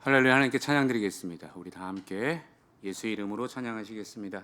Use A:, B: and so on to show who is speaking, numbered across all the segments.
A: 할렐루야. 하나님께 찬양드리겠습니다. 우리 다 함께 예수의 이름으로 찬양하시겠습니다.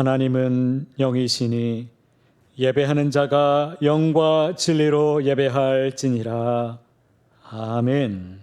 B: 하나님은 영이시니 예배하는 자가 영과 진리로 예배할지니라. 아멘.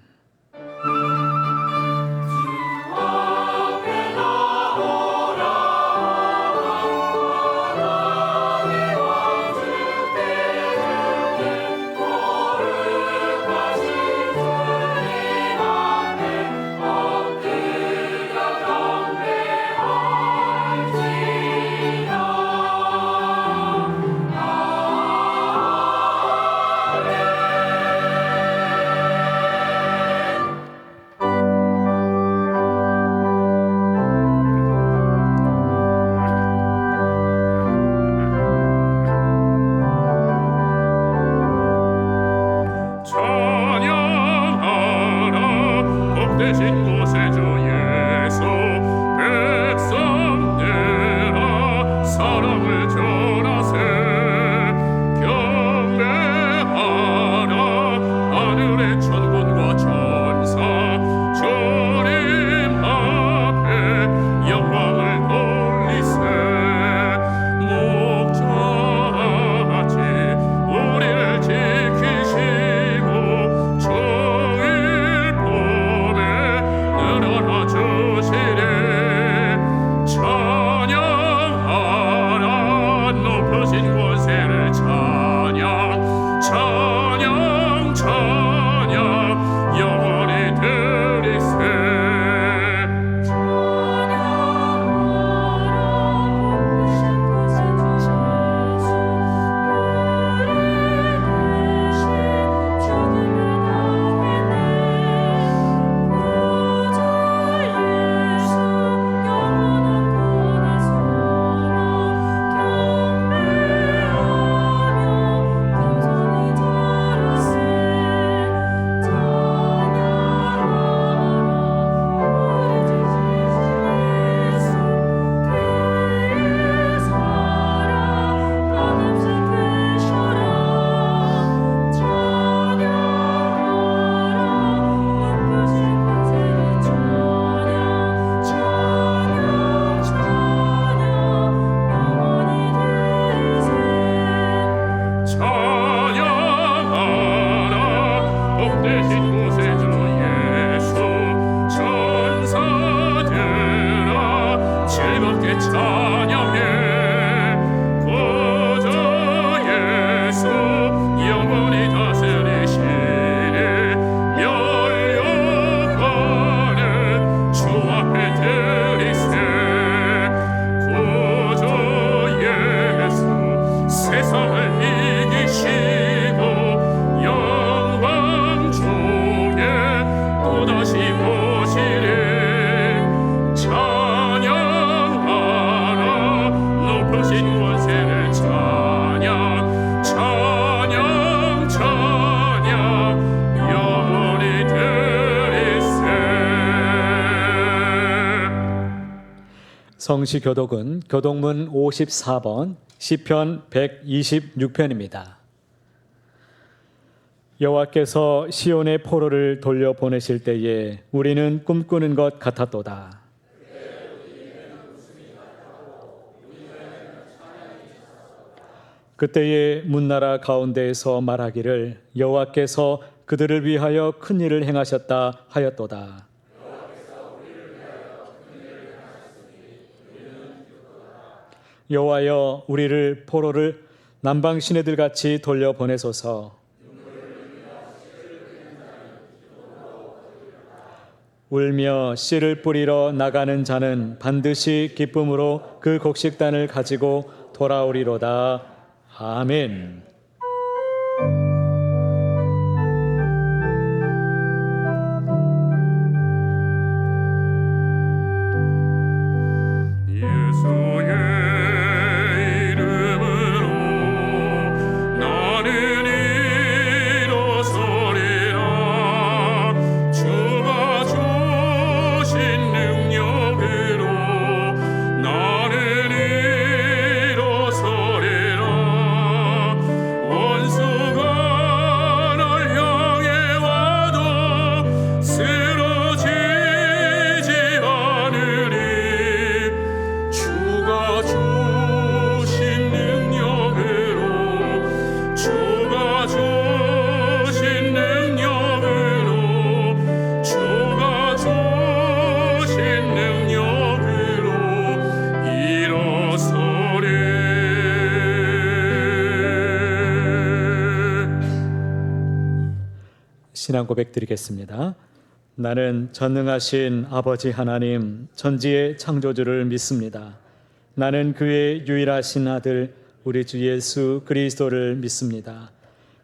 C: 주 앞에 드리세
B: 성시교독은 교독문 54번 시편 126편입니다. 여호와께서 시온의 포로를 돌려보내실 때에 우리는 꿈꾸는 것 같았도다. 그때에 문나라 가운데에서 말하기를 여호와께서 그들을 위하여 큰 일을 행하셨다 하였도다. 여호와여 우리를 포로를 남방 시내들 같이 돌려보내소서. 울며 씨를 뿌리러 나가는 자는 반드시 기쁨으로 그 곡식단을 가지고 돌아오리로다. 아멘. 신앙 고백 드리겠습니다. 나는 전능하신 아버지 하나님 천지의 창조주를 믿습니다. 나는 그의 유일하신 아들 우리 주 예수 그리스도를 믿습니다.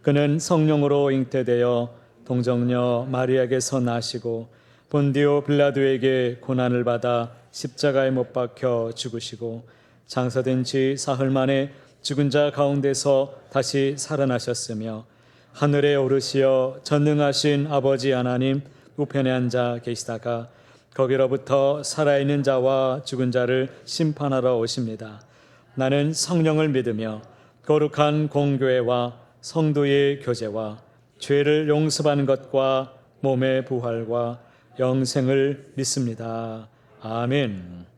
B: 그는 성령으로 잉태되어 동정녀 마리아에게서 나시고 본디오 빌라도에게 고난을 받아 십자가에 못 박혀 죽으시고 장사된 지 사흘 만에 죽은 자 가운데서 다시 살아나셨으며 하늘에 오르시어 전능하신 아버지 하나님 우편에 앉아 계시다가 거기로부터 살아있는 자와 죽은 자를 심판하러 오십니다. 나는 성령을 믿으며 거룩한 공교회와 성도의 교제와 죄를 용서받는 것과 몸의 부활과 영생을 믿습니다. 아멘.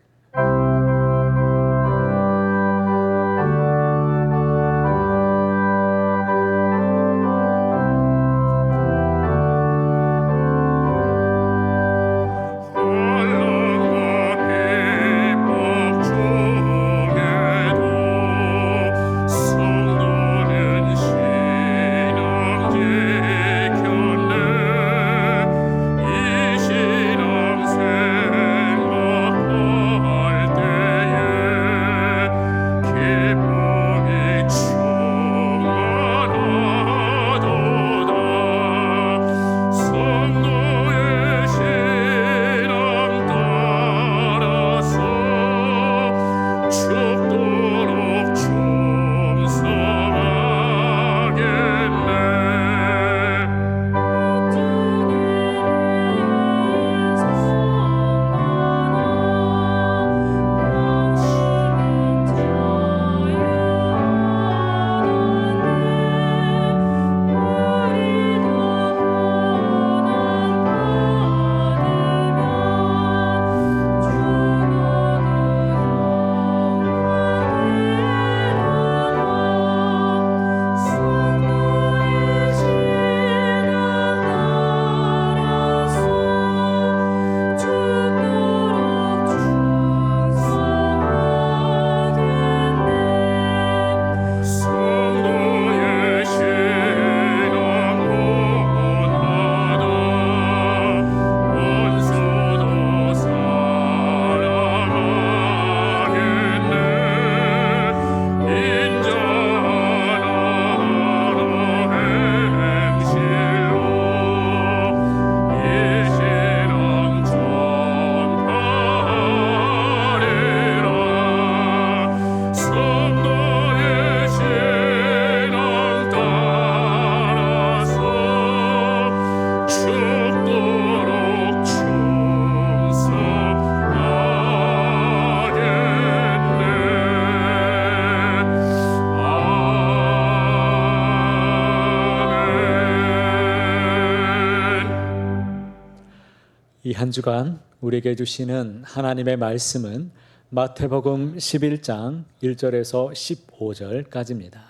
B: 이 한 주간 우리에게 주시는 하나님의 말씀은 마태복음 11장 1절에서 15절까지입니다.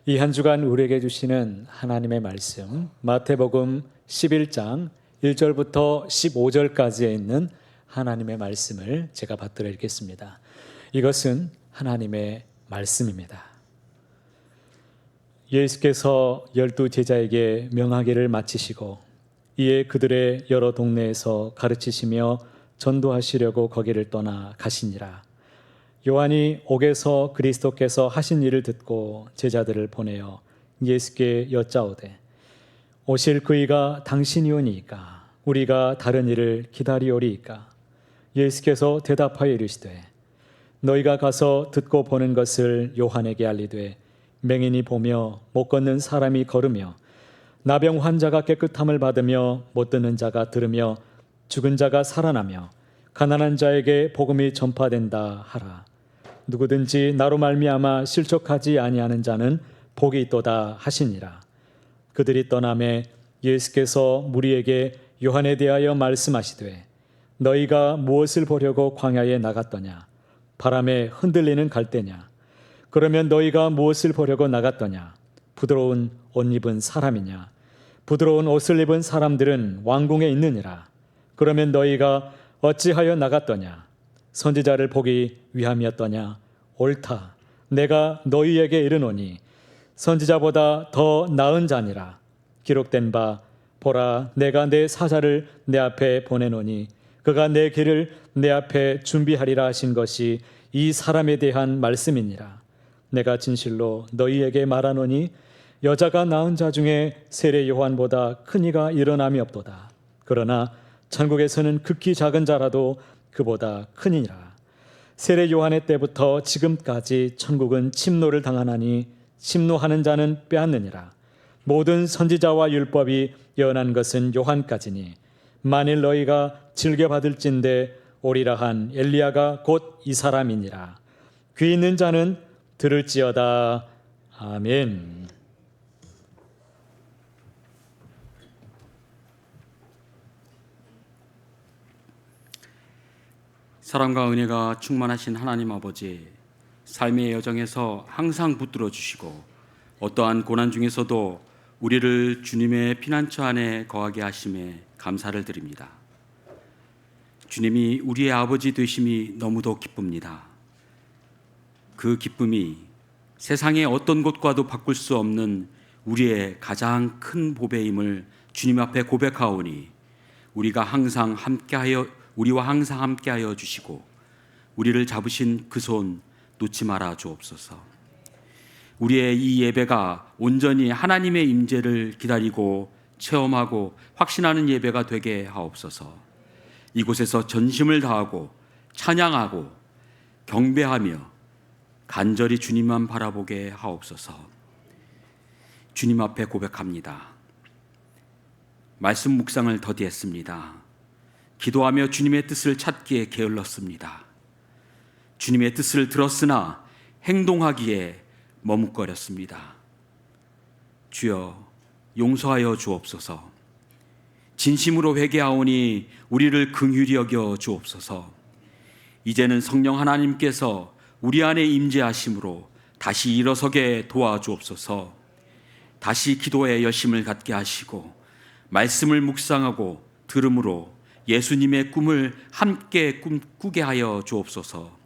B: 이 한 주간 우리에게 주시는 하나님의 말씀 마태복음 11장 1절부터 15절까지에 있는 하나님의 말씀을 제가 받들어 읽겠습니다. 이것은 하나님의 말씀입니다. 예수께서 12 제자에게 명하기를 마치시고 이에 그들의 여러 동네에서 가르치시며 전도하시려고 거기를 떠나 가시니라. 요한이 옥에서 그리스도께서 하신 일을 듣고 제자들을 보내어 예수께 여짜오되 오실 그이가 당신이오니이까 우리가 다른 일을 기다리오리이까. 예수께서 대답하여 이르시되 너희가 가서 듣고 보는 것을 요한에게 알리되 맹인이 보며 못 걷는 사람이 걸으며 나병 환자가 깨끗함을 받으며 못 듣는 자가 들으며 죽은 자가 살아나며 가난한 자에게 복음이 전파된다 하라. 누구든지 나로 말미암아 실족하지 아니하는 자는 복이 있도다 하시니라. 그들이 떠나매 예수께서 무리에게 요한에 대하여 말씀하시되 너희가 무엇을 보려고 광야에 나갔더냐? 바람에 흔들리는 갈대냐? 그러면 너희가 무엇을 보려고 나갔더냐? 부드러운 옷 입은 사람이냐? 부드러운 옷을 입은 사람들은 왕궁에 있느니라. 그러면 너희가 어찌하여 나갔더냐? 선지자를 보기 위함이었더냐? 옳다. 내가 너희에게 이르노니 선지자보다 더 나은 자니라. 기록된 바 보라 내가 내 사자를 내 앞에 보내노니 그가 내 길을 내 앞에 준비하리라 하신 것이 이 사람에 대한 말씀이니라. 내가 진실로 너희에게 말하노니 여자가 낳은 자 중에 세례 요한보다 큰 이가 일어남이 없도다. 그러나 천국에서는 극히 작은 자라도 그보다 크니라. 세례 요한의 때부터 지금까지 천국은 침노를 당하나니 침노하는 자는 빼앗느니라. 모든 선지자와 율법이 예언한 것은 요한까지니 만일 너희가 즐겨받을진대 오리라 한 엘리야가 곧 이 사람이니라. 귀 있는 자는 들을지어다. 아멘.
A: 사랑과 은혜가 충만하신 하나님 아버지, 삶의 여정에서 항상 붙들어 주시고 어떠한 고난 중에서도 우리를 주님의 피난처 안에 거하게 하심에 감사를 드립니다. 주님이 우리의 아버지 되심이 너무도 기쁩니다. 그 기쁨이 세상의 어떤 것과도 바꿀 수 없는 우리의 가장 큰 보배임을 주님 앞에 고백하오니 우리와 항상 함께하여 주시고 우리를 잡으신 그 손 놓지 말아 주옵소서. 우리의 이 예배가 온전히 하나님의 임재를 기다리고 체험하고 확신하는 예배가 되게 하옵소서. 이곳에서 전심을 다하고 찬양하고 경배하며 간절히 주님만 바라보게 하옵소서. 주님 앞에 고백합니다. 말씀 묵상을 더디했습니다. 기도하며 주님의 뜻을 찾기에 게을렀습니다. 주님의 뜻을 들었으나 행동하기에 머뭇거렸습니다. 주여 용서하여 주옵소서. 진심으로 회개하오니 우리를 긍휼히 여겨 주옵소서. 이제는 성령 하나님께서 우리 안에 임재하심으로 다시 일어서게 도와주옵소서. 다시 기도에 열심을 갖게 하시고 말씀을 묵상하고 들음으로 예수님의 꿈을 함께 꾸게 하여 주옵소서.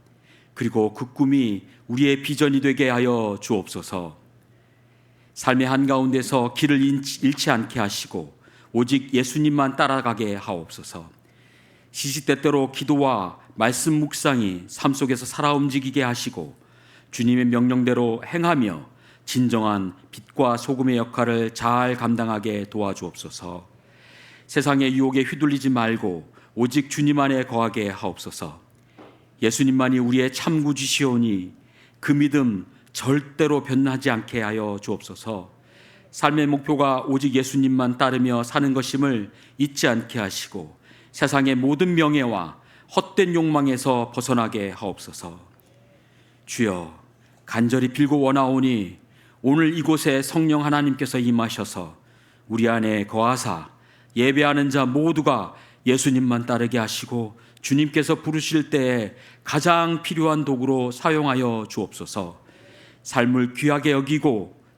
A: 그리고 그 꿈이 우리의 비전이 되게 하여 주옵소서. 삶의 한가운데서 길을 잃지 않게 하시고 오직 예수님만 따라가게 하옵소서. 시시때때로 기도와 말씀 묵상이 삶 속에서 살아 움직이게 하시고 주님의 명령대로 행하며 진정한 빛과 소금의 역할을 잘 감당하게 도와주옵소서. 세상의 유혹에 휘둘리지 말고 오직 주님 안에 거하게 하옵소서. 예수님만이 우리의 참구주시오니 그 믿음 절대로 변하지 않게 하여 주옵소서. 삶의 목표가 오직 예수님만 따르며 사는 것임을 잊지 않게 하시고 세상의 모든 명예와 헛된 욕망에서 벗어나게 하옵소서. 주여 간절히 빌고 원하오니 오늘 이곳에 성령 하나님께서 임하셔서 우리 안에 거하사 예배하는 자 모두가 예수님만 따르게 하시고 주님께서 부르실 때에 가장 필요한 도구로 사용하여 주옵소서. 삶을 귀하게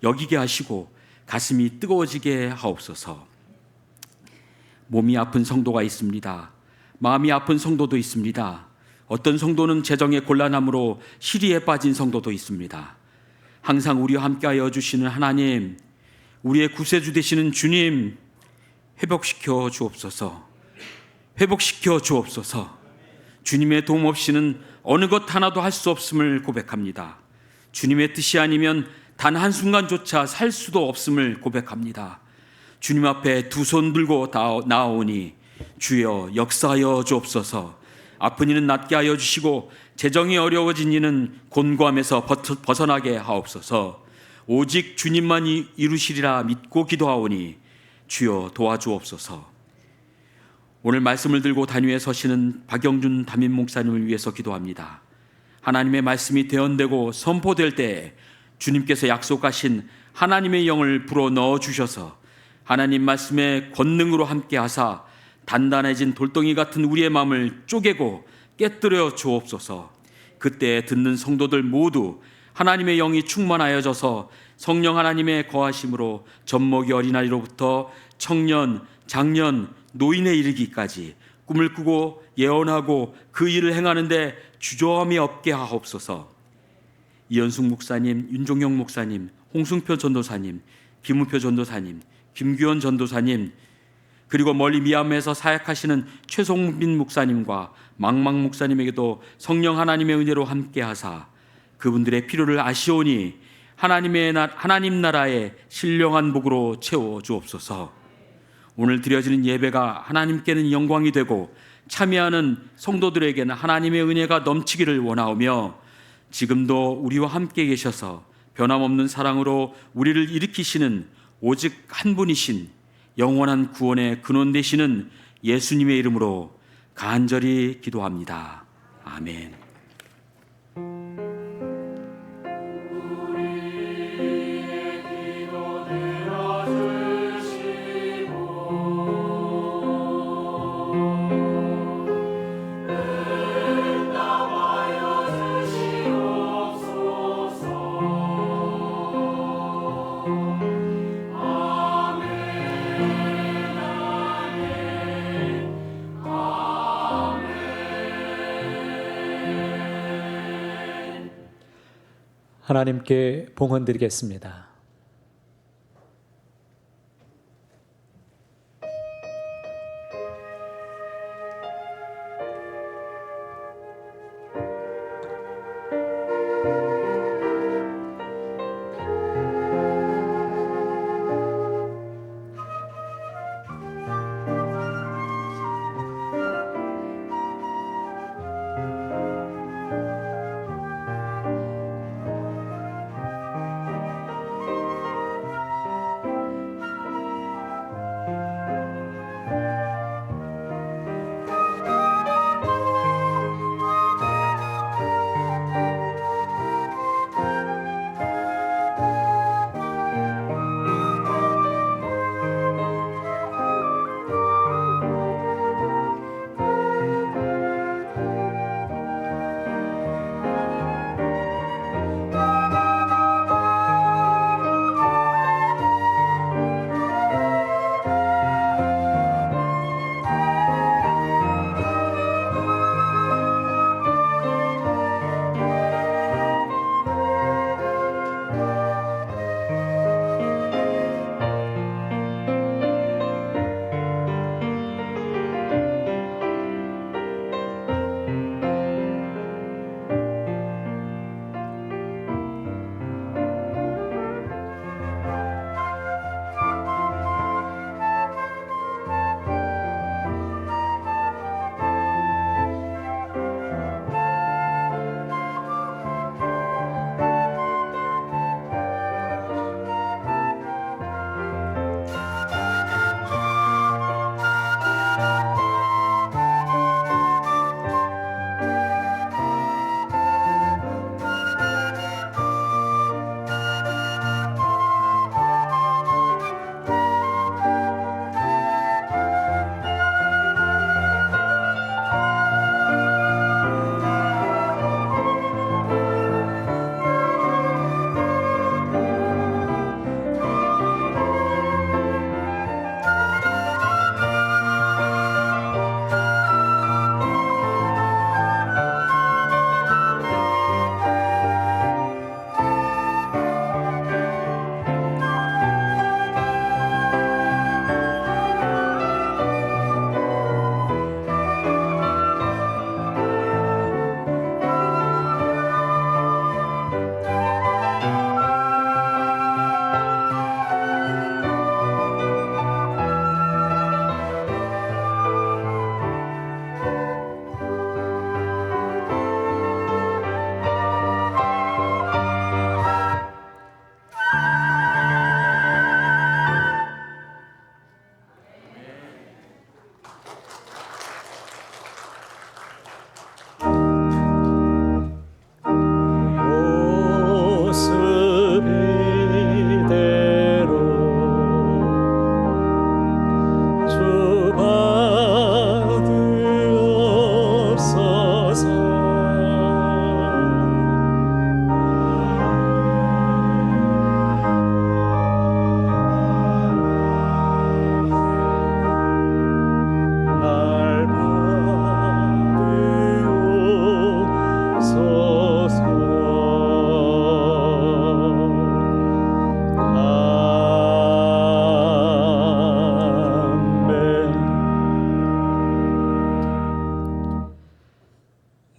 A: 여기게 하시고 가슴이 뜨거워지게 하옵소서. 몸이 아픈 성도가 있습니다. 마음이 아픈 성도도 있습니다. 어떤 성도는 재정의 곤란함으로 시리에 빠진 성도도 있습니다. 항상 우리와 함께하여 주시는 하나님, 우리의 구세주 되시는 주님, 회복시켜 주옵소서. 회복시켜 주옵소서. 주님의 도움 없이는 어느 것 하나도 할 수 없음을 고백합니다. 주님의 뜻이 아니면 단 한순간조차 살 수도 없음을 고백합니다. 주님 앞에 두 손 들고 나아오니 주여 역사하여 주옵소서. 아픈 이는 낫게 하여 주시고 재정이 어려워진 이는 곤고함에서 벗어나게 하옵소서. 오직 주님만 이루시리라 믿고 기도하오니 주여 도와주옵소서. 오늘 말씀을 들고 단위에 서시는 박영준 담임 목사님을 위해서 기도합니다. 하나님의 말씀이 대언되고 선포될 때 주님께서 약속하신 하나님의 영을 불어 넣어 주셔서 하나님 말씀의 권능으로 함께 하사 단단해진 돌덩이 같은 우리의 마음을 쪼개고 깨뜨려 주옵소서. 그때 듣는 성도들 모두 하나님의 영이 충만하여져서 성령 하나님의 거하심으로 젖먹이 어린아이로부터 청년, 장년, 노인에 이르기까지 꿈을 꾸고 예언하고 그 일을 행하는데 주저함이 없게 하옵소서. 이현숙 목사님, 윤종영 목사님, 홍승표 전도사님, 김우표 전도사님, 김규현 전도사님, 그리고 멀리 미얀마에서 사역하시는 최송빈 목사님과 망망 목사님에게도 성령 하나님의 은혜로 함께 하사 그분들의 필요를 아시오니 하나님 나라의 신령한 복으로 채워 주옵소서. 오늘 드려지는 예배가 하나님께는 영광이 되고 참여하는 성도들에게는 하나님의 은혜가 넘치기를 원하오며 지금도 우리와 함께 계셔서 변함없는 사랑으로 우리를 일으키시는 오직 한 분이신 영원한 구원의 근원 되시는 예수님의 이름으로 간절히 기도합니다. 아멘.
B: 하나님께 봉헌 드리겠습니다.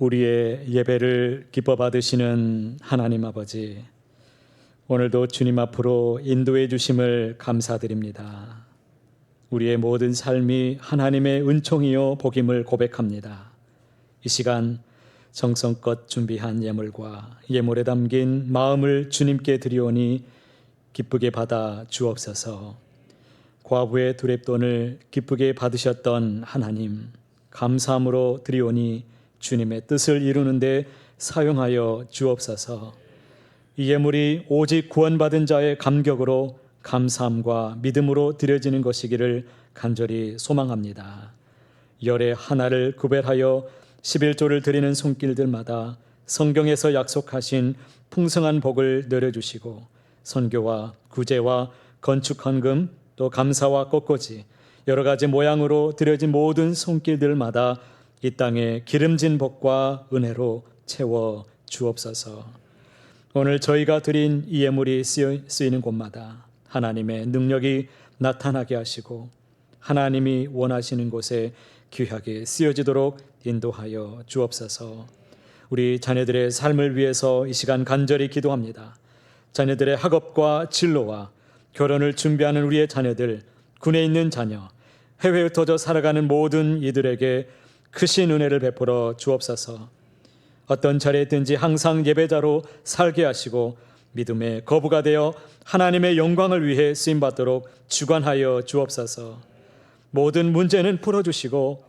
B: 우리의 예배를 기뻐 받으시는 하나님 아버지, 오늘도 주님 앞으로 인도해 주심을 감사드립니다. 우리의 모든 삶이 하나님의 은총이요 복임을 고백합니다. 이 시간 정성껏 준비한 예물과 예물에 담긴 마음을 주님께 드리오니 기쁘게 받아 주옵소서. 과부의 두렙돈을 기쁘게 받으셨던 하나님, 감사함으로 드리오니 주님의 뜻을 이루는데 사용하여 주옵소서. 이 예물이 오직 구원받은 자의 감격으로 감사함과 믿음으로 드려지는 것이기를 간절히 소망합니다. 열의 하나를 구별하여 11조를 드리는 손길들마다 성경에서 약속하신 풍성한 복을 내려주시고 선교와 구제와 건축헌금 또 감사와 꽃꽂이 여러 가지 모양으로 드려진 모든 손길들마다 이 땅에 기름진 복과 은혜로 채워 주옵소서. 오늘 저희가 드린 이 예물이 쓰이는 곳마다 하나님의 능력이 나타나게 하시고 하나님이 원하시는 곳에 귀하게 쓰여지도록 인도하여 주옵소서. 우리 자녀들의 삶을 위해서 이 시간 간절히 기도합니다. 자녀들의 학업과 진로와 결혼을 준비하는 우리의 자녀들, 군에 있는 자녀, 해외에 흩어져 살아가는 모든 이들에게 크신 은혜를 베풀어 주옵소서. 어떤 자리에 있든지 항상 예배자로 살게 하시고 믿음의 거부가 되어 하나님의 영광을 위해 쓰임받도록 주관하여 주옵소서. 모든 문제는 풀어주시고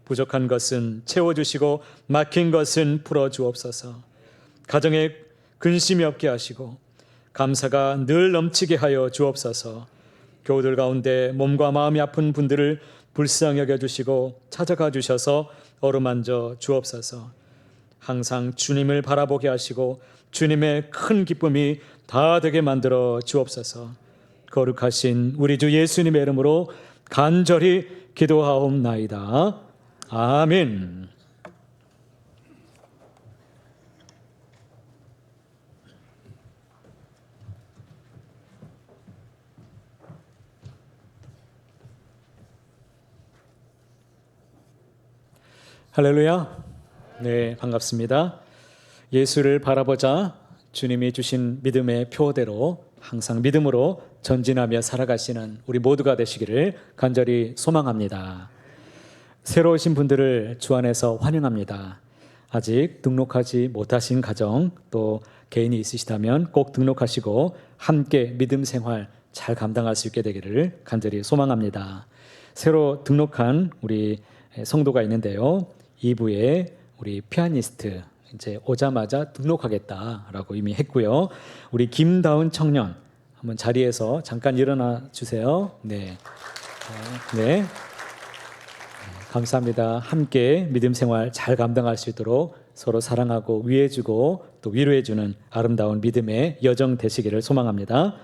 B: 부족한 것은 채워주시고 막힌 것은 풀어주옵소서. 가정에 근심이 없게 하시고 감사가 늘 넘치게 하여 주옵소서. 교우들 가운데 몸과 마음이 아픈 분들을 불쌍히 여겨주시고 찾아가 주셔서 어루만져 주옵소서. 항상 주님을 바라보게 하시고 주님의 큰 기쁨이 다 되게 만들어 주옵소서. 거룩하신 우리 주 예수님의 이름으로 간절히 기도하옵나이다. 아멘. 할렐루야. 네, 반갑습니다. 예수를 바라보자 주님이 주신 믿음의 표대로 항상 믿음으로 전진하며 살아가시는 우리 모두가 되시기를 간절히 소망합니다. 새로 오신 분들을 주 안에서 환영합니다. 아직 등록하지 못하신 가정 또 개인이 있으시다면 꼭 등록하시고 함께 믿음 생활 잘 감당할 수 있게 되기를 간절히 소망합니다. 새로 등록한 우리 성도가 있는데요. 2부에 우리 피아니스트 이제 오자마자 등록하겠다라고 이미 했고요. 우리 김다운 청년 한번 자리에서 잠깐 일어나 주세요. 네. 네. 감사합니다. 함께 믿음 생활 잘 감당할 수 있도록 서로 사랑하고 위해주고 또 위로해주는 아름다운 믿음의 여정 되시기를 소망합니다.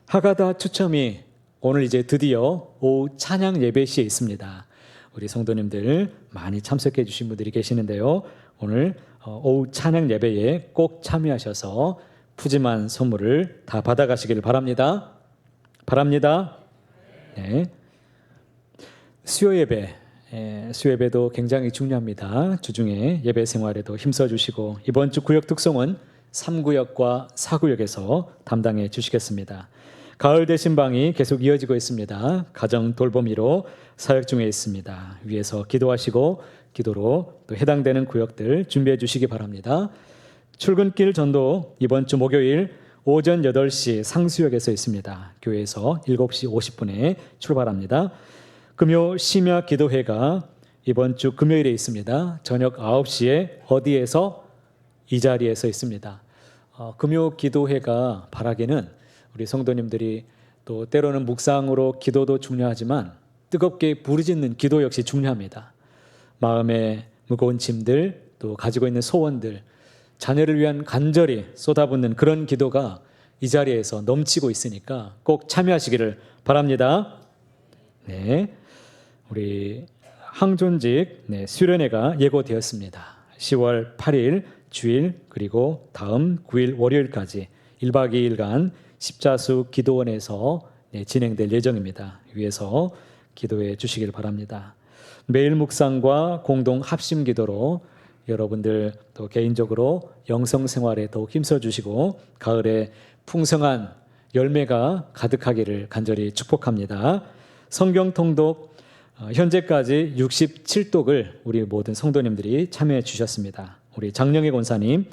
B: 하가다 추첨이 오늘 이제 드디어 오후 찬양 예배 시에 있습니다. 우리 성도님들 많이 참석해 주신 분들이 계시는데요. 오늘 오후 찬양 예배에 꼭 참여하셔서 푸짐한 선물을 다 받아가시기를 바랍니다. 네. 수요 예배도 굉장히 중요합니다. 주중에 예배 생활에도 힘써주시고 이번 주 구역 특송은 3구역과 4구역에서 담당해 주시겠습니다. 가을 대신방이 계속 이어지고 있습니다. 가정 돌보미로 사역 중에 있습니다. 위에서 기도하시고 기도로 또 해당되는 구역들 준비해 주시기 바랍니다. 출근길 전도 이번 주 목요일 오전 8시 상수역에서 있습니다. 교회에서 7시 50분에 출발합니다. 금요 심야 기도회가 이번 주 금요일에 있습니다. 저녁 9시에 어디에서? 이 자리에서 있습니다. 금요 기도회가 바라기는 우리 성도님들이 또 때로는 묵상으로 기도도 중요하지만 뜨겁게 부르짖는 기도 역시 중요합니다. 마음에 무거운 짐들 또 가지고 있는 소원들 자녀를 위한 간절히 쏟아붓는 그런 기도가 이 자리에서 넘치고 있으니까 꼭 참여하시기를 바랍니다. 네, 우리 항존직 수련회가 예고되었습니다. 10월 8일 주일 그리고 다음 9일 월요일까지 1박 2일간 십자수 기도원에서 진행될 예정입니다. 위에서 기도해 주시길 바랍니다. 매일 묵상과 공동 합심 기도로 여러분들 또 개인적으로 영성 생활에 더욱 힘써 주시고 가을에 풍성한 열매가 가득하기를 간절히 축복합니다. 성경 통독 현재까지 67독을 우리 모든 성도님들이 참여해 주셨습니다. 우리 장영애 권사님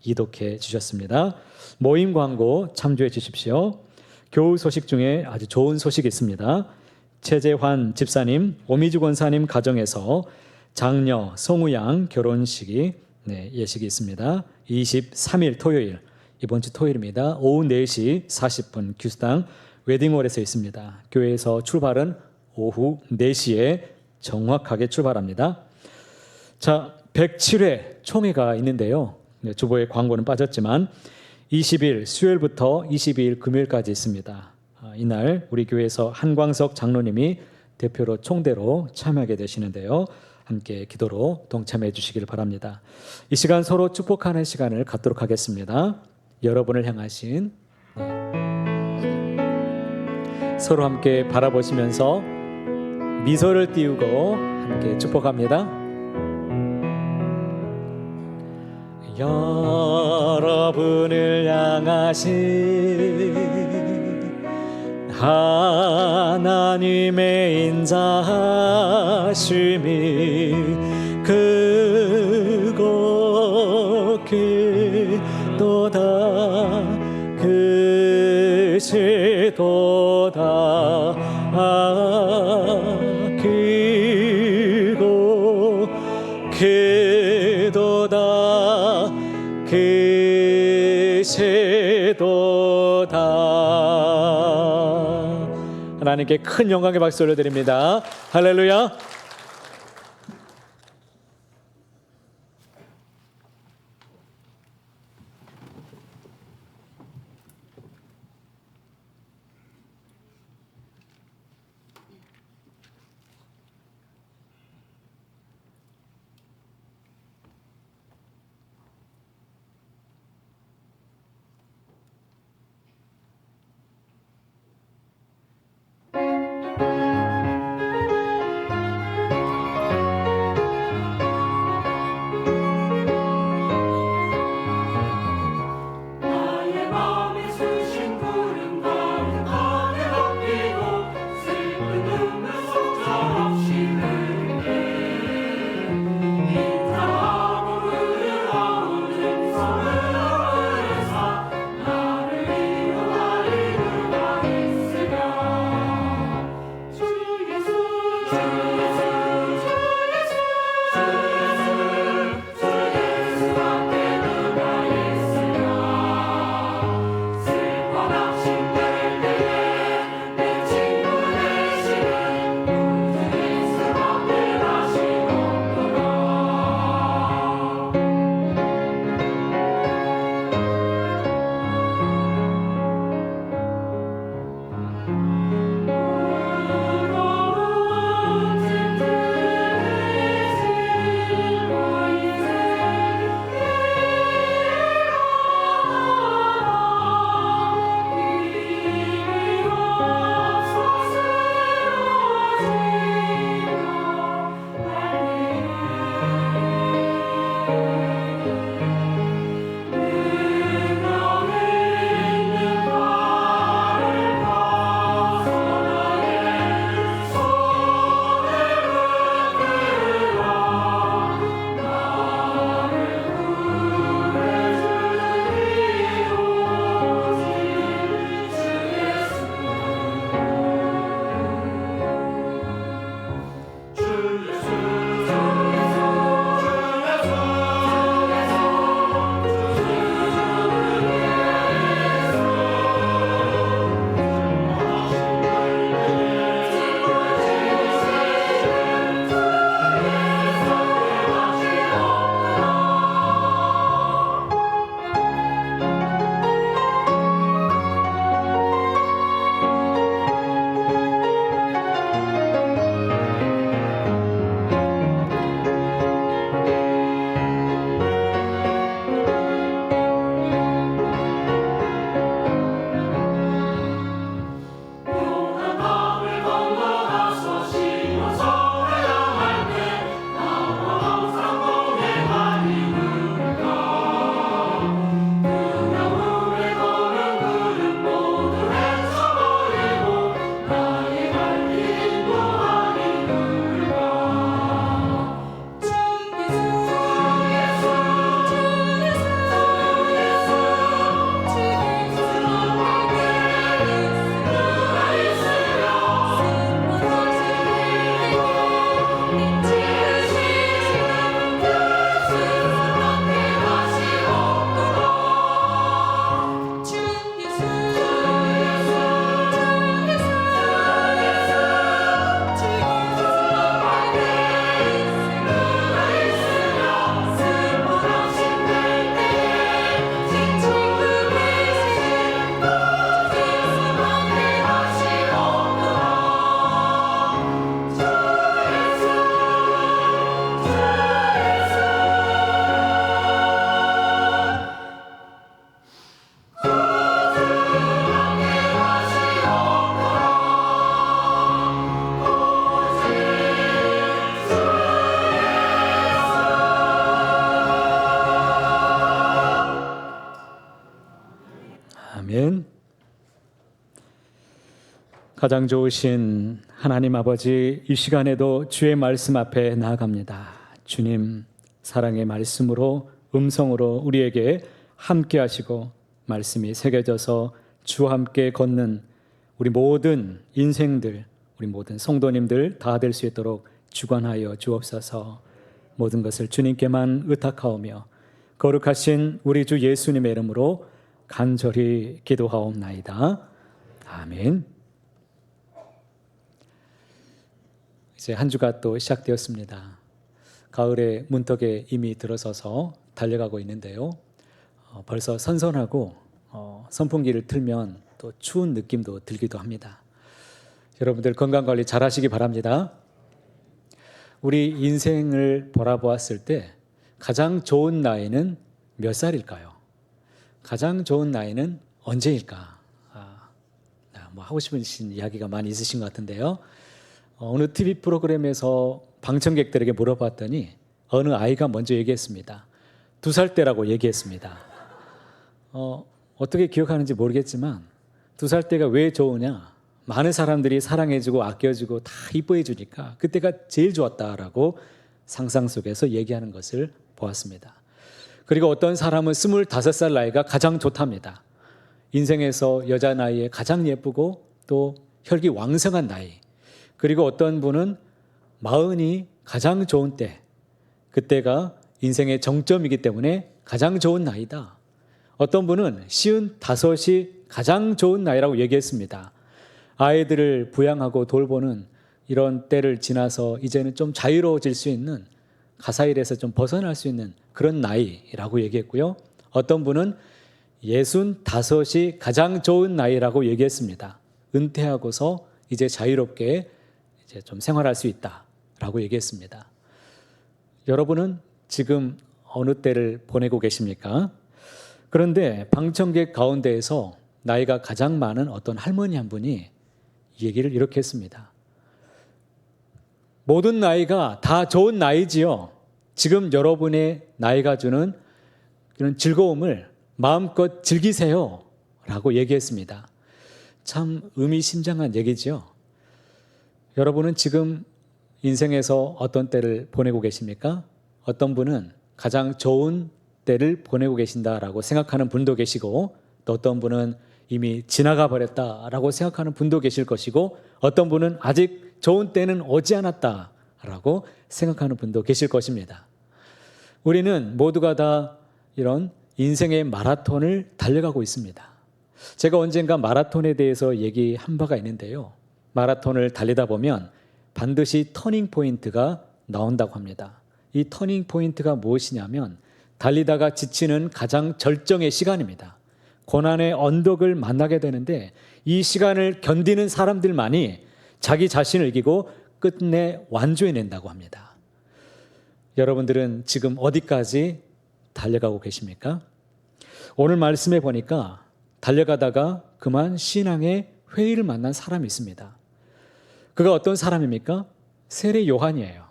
B: 이독해 주셨습니다. 모임 광고 참조해 주십시오. 교우 소식 중에 아주 좋은 소식이 있습니다. 최재환 집사님, 오미주 권사님 가정에서 장녀 송우양 결혼식이 예식이 있습니다. 23일 토요일, 이번 주 토요일입니다. 오후 4시 40분 규스당 웨딩홀에서 있습니다. 교회에서 출발은 오후 4시에 정확하게 출발합니다. 자, 107회 총회가 있는데요. 주보에 광고는 빠졌지만 20일 수요일부터 22일 금요일까지 있습니다. 이날 우리 교회에서 한광석 장로님이 대표로 총대로 참여하게 되시는데요. 함께 기도로 동참해 주시길 바랍니다. 이 시간 서로 축복하는 시간을 갖도록 하겠습니다. 여러분을 향하신 서로 함께 바라보시면서 미소를 띄우고 함께 축복합니다. 여러분을 향하신 하나님의 인자하심이 그곳 도다 그시도다 그곳 그도다 그시도다. 하나님께 큰 영광의 박수 올려드립니다. 할렐루야. 가장 좋으신 하나님 아버지, 이 시간에도 주의 말씀 앞에 나아갑니다. 주님, 사랑의 말씀으로, 음성으로 우리에게 함께 하시고 말씀이 새겨져서 주와 함께 걷는 우리 모든 인생들, 우리 모든 성도님들 다 될 수 있도록 주관하여 주옵소서. 모든 것을 주님께만 의탁하오며 거룩하신 우리 주 예수님의 이름으로 간절히 기도하옵나이다. 아멘. 이제 한 주가 또 시작되었습니다. 가을의 문턱에 이미 들어서서 달려가고 있는데요. 벌써 선선하고 선풍기를 틀면 또 추운 느낌도 들기도 합니다. 여러분들 건강관리 잘 하시기 바랍니다. 우리 인생을 돌아보았을 때 가장 좋은 나이는 몇 살일까요? 가장 좋은 나이는 언제일까? 뭐 하고 싶으신 이야기가 많이 있으신 것 같은데요. 어느 TV 프로그램에서 방청객들에게 물어봤더니 어느 아이가 먼저 얘기했습니다. 2살 때라고 얘기했습니다. 어떻게 기억하는지 모르겠지만 2살 때가 왜 좋으냐? 많은 사람들이 사랑해주고 아껴주고 다 이뻐해주니까 그때가 제일 좋았다라고 상상 속에서 얘기하는 것을 보았습니다. 그리고 어떤 사람은 25살 나이가 가장 좋답니다. 인생에서 여자 나이에 가장 예쁘고 또 혈기 왕성한 나이. 그리고 어떤 분은 40이 가장 좋은 때, 그때가 인생의 정점이기 때문에 가장 좋은 나이다. 어떤 분은 55이 가장 좋은 나이라고 얘기했습니다. 아이들을 부양하고 돌보는 이런 때를 지나서 이제는 좀 자유로워질 수 있는, 가사일에서 좀 벗어날 수 있는 그런 나이라고 얘기했고요. 어떤 분은 65이 가장 좋은 나이라고 얘기했습니다. 은퇴하고서 이제 자유롭게 이제 좀 생활할 수 있다라고 얘기했습니다. 여러분은 지금 어느 때를 보내고 계십니까? 그런데 방청객 가운데에서 나이가 가장 많은 어떤 할머니 한 분이 얘기를 이렇게 했습니다. 모든 나이가 다 좋은 나이지요. 지금 여러분의 나이가 주는 그런 즐거움을 마음껏 즐기세요 라고 얘기했습니다. 참 의미심장한 얘기죠. 여러분은 지금 인생에서 어떤 때를 보내고 계십니까? 어떤 분은 가장 좋은 때를 보내고 계신다라고 생각하는 분도 계시고, 또 어떤 분은 이미 지나가 버렸다라고 생각하는 분도 계실 것이고, 어떤 분은 아직 좋은 때는 오지 않았다라고 생각하는 분도 계실 것입니다. 우리는 모두가 다 이런 인생의 마라톤을 달려가고 있습니다. 제가 언젠가 마라톤에 대해서 얘기한 바가 있는데요. 마라톤을 달리다 보면 반드시 터닝 포인트가 나온다고 합니다. 이 터닝 포인트가 무엇이냐면 달리다가 지치는 가장 절정의 시간입니다. 고난의 언덕을 만나게 되는데 이 시간을 견디는 사람들만이 자기 자신을 이기고 끝내 완주해낸다고 합니다. 여러분들은 지금 어디까지 달려가고 계십니까? 오늘 말씀에 보니까 달려가다가 그만 신앙의 회의를 만난 사람이 있습니다. 그가 어떤 사람입니까? 세례 요한이에요.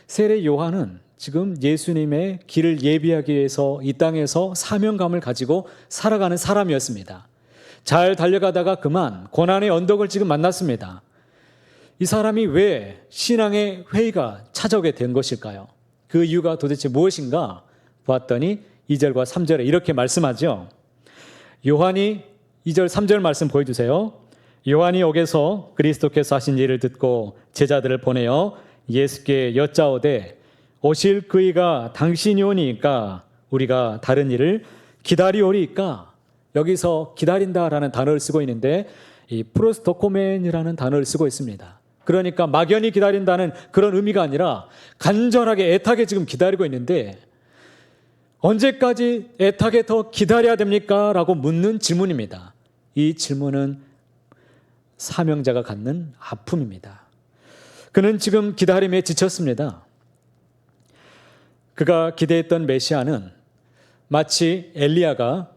B: 세례 요한은 지금 예수님의 길을 예비하기 위해서 이 땅에서 사명감을 가지고 살아가는 사람이었습니다. 잘 달려가다가 그만 고난의 언덕을 지금 만났습니다. 이 사람이 왜 신앙의 회의가 찾아오게 된 것일까요? 그 이유가 도대체 무엇인가 보았더니 2절과 3절에 이렇게 말씀하죠. 요한이 2절 3절 말씀 보여주세요. 요한이 옥에서 그리스도께서 하신 일을 듣고 제자들을 보내어 예수께 여짜오되 오실 그이가 당신이 오니까 우리가 다른 일을 기다리오리까. 여기서 기다린다라는 단어를 쓰고 있는데 이 프로스토코멘이라는 단어를 쓰고 있습니다. 그러니까 막연히 기다린다는 그런 의미가 아니라 간절하게 애타게 지금 기다리고 있는데 언제까지 애타게 더 기다려야 됩니까? 라고 묻는 질문입니다. 이 질문은 사명자가 갖는 아픔입니다. 그는 지금 기다림에 지쳤습니다. 그가 기대했던 메시아는 마치 엘리야가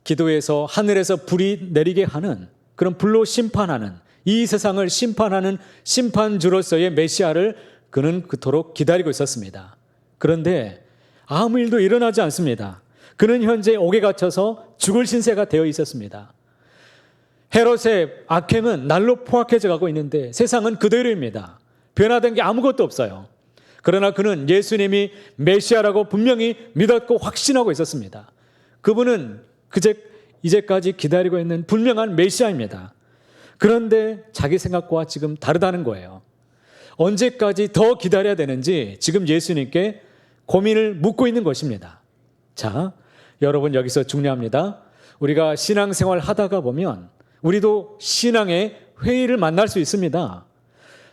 B: 기도해서 하늘에서 불이 내리게 하는 그런 불로 심판하는 이 세상을 심판하는 심판주로서의 메시아를 그는 그토록 기다리고 있었습니다. 그런데 아무 일도 일어나지 않습니다. 그는 현재 옥에 갇혀서 죽을 신세가 되어 있었습니다. 헤롯의 악행은 날로 포악해져 가고 있는데 세상은 그대로입니다. 변화된 게 아무것도 없어요. 그러나 그는 예수님이 메시아라고 분명히 믿었고 확신하고 있었습니다. 그분은 이제까지 기다리고 있는 분명한 메시아입니다. 그런데 자기 생각과 지금 다르다는 거예요. 언제까지 더 기다려야 되는지 지금 예수님께 고민을 묻고 있는 것입니다. 자, 여러분 여기서 중요합니다. 우리가 신앙생활 하다가 보면 우리도 신앙의 회의를 만날 수 있습니다.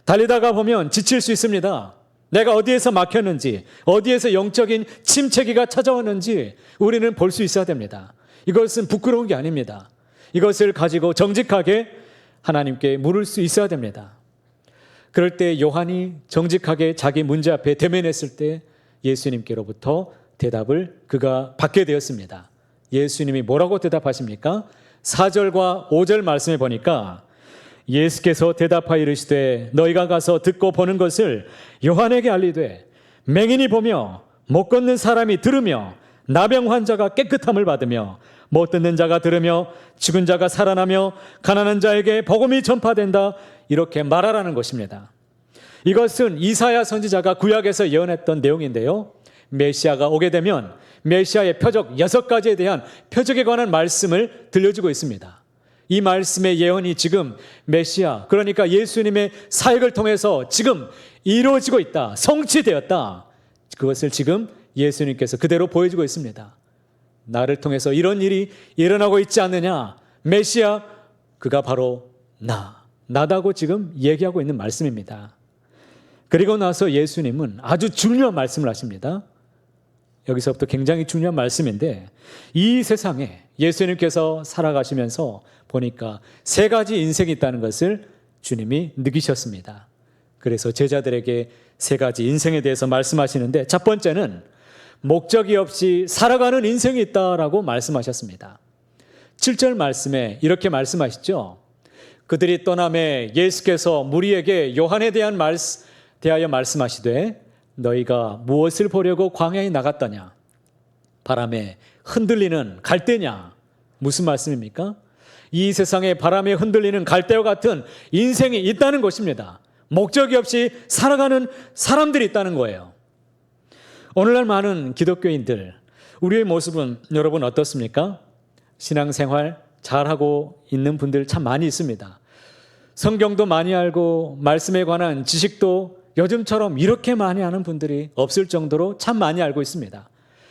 B: 달리다가 보면 지칠 수 있습니다. 내가 어디에서 막혔는지, 어디에서 영적인 침체기가 찾아왔는지 우리는 볼 수 있어야 됩니다. 이것은 부끄러운 게 아닙니다. 이것을 가지고 정직하게 하나님께 물을 수 있어야 됩니다. 그럴 때 요한이 정직하게 자기 문제 앞에 대면했을 때 예수님께로부터 대답을 그가 받게 되었습니다. 예수님이 뭐라고 대답하십니까? 4절과 5절 말씀에 보니까 예수께서 대답하여 이르시되 너희가 가서 듣고 보는 것을 요한에게 알리되 맹인이 보며 못 걷는 사람이 들으며 나병 환자가 깨끗함을 받으며 못 듣는 자가 들으며 죽은 자가 살아나며 가난한 자에게 복음이 전파된다 이렇게 말하라는 것입니다. 이것은 이사야 선지자가 구약에서 예언했던 내용인데요. 메시아가 오게 되면 메시아의 표적 6가지에 대한 표적에 관한 말씀을 들려주고 있습니다. 이 말씀의 예언이 지금 메시아, 그러니까 예수님의 사역을 통해서 지금 이루어지고 있다, 성취되었다. 그것을 지금 예수님께서 그대로 보여주고 있습니다. 나를 통해서 이런 일이 일어나고 있지 않느냐. 메시아, 그가 바로 나다고 지금 얘기하고 있는 말씀입니다. 그리고 나서 예수님은 아주 중요한 말씀을 하십니다. 여기서부터 굉장히 중요한 말씀인데 이 세상에 예수님께서 살아가시면서 보니까 3가지 인생이 있다는 것을 주님이 느끼셨습니다. 그래서 제자들에게 3가지 인생에 대해서 말씀하시는데 첫 번째는 목적이 없이 살아가는 인생이 있다라고 말씀하셨습니다. 7절 말씀에 이렇게 말씀하시죠. 그들이 떠남에 예수께서 무리에게 요한에 대하여 말씀하시되 너희가 무엇을 보려고 광야에 나갔더냐? 바람에 흔들리는 갈대냐? 무슨 말씀입니까? 이 세상에 바람에 흔들리는 갈대와 같은 인생이 있다는 것입니다. 목적이 없이 살아가는 사람들이 있다는 거예요. 오늘날 많은 기독교인들, 우리의 모습은 여러분 어떻습니까? 신앙생활 잘하고 있는 분들 참 많이 있습니다. 성경도 많이 알고 말씀에 관한 지식도 요즘처럼 이렇게 많이 아는 분들이 없을 정도로 참 많이 알고 있습니다.